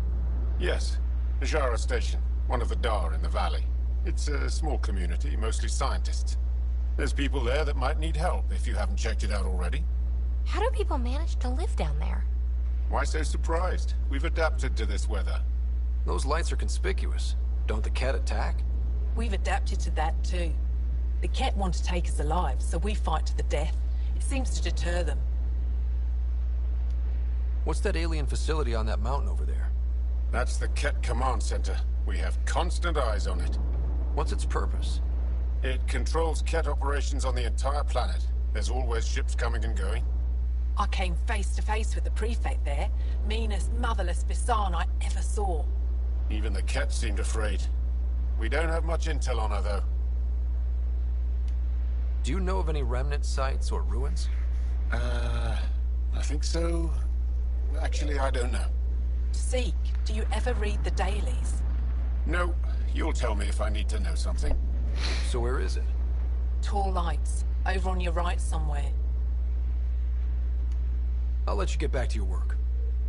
Yes. Hajara Station, one of the Dar in the valley. It's a small community, mostly scientists. There's people there that might need help, if you haven't checked it out already. How do people manage to live down there? Why so surprised? We've adapted to this weather. Those lights are conspicuous. Don't the Ket attack? We've adapted to that too. The Ket want to take us alive, so we fight to the death. It seems to deter them. What's that alien facility on that mountain over there? That's the Ket Command Center. We have constant eyes on it. What's its purpose? It controls Ket operations on the entire planet. There's always ships coming and going. I came face to face with the prefect there. Meanest, motherless Bisan I ever saw. Even the Ket seemed afraid. We don't have much intel on her, though. Do you know of any remnant sites or ruins? I think so. Actually, I don't know. Zeke, do you ever read the dailies? No, you'll tell me if I need to know something. So where is it? Tall lights, over on your right somewhere. I'll let you get back to your work.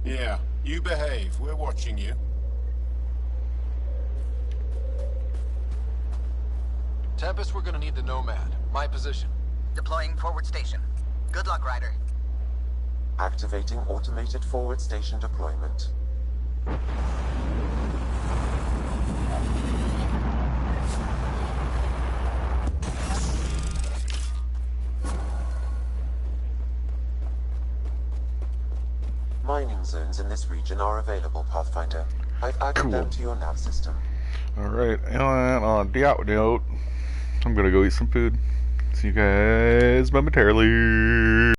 Yeah, you behave. We're watching you. Tempest, we're gonna need the Nomad. My position. Deploying forward station. Good luck, Ryder. Activating automated forward station deployment. Mining zones in this region are available, Pathfinder. I've added them to your nav system. Alright, and on the out note, I'm gonna go eat some food. See you guys momentarily.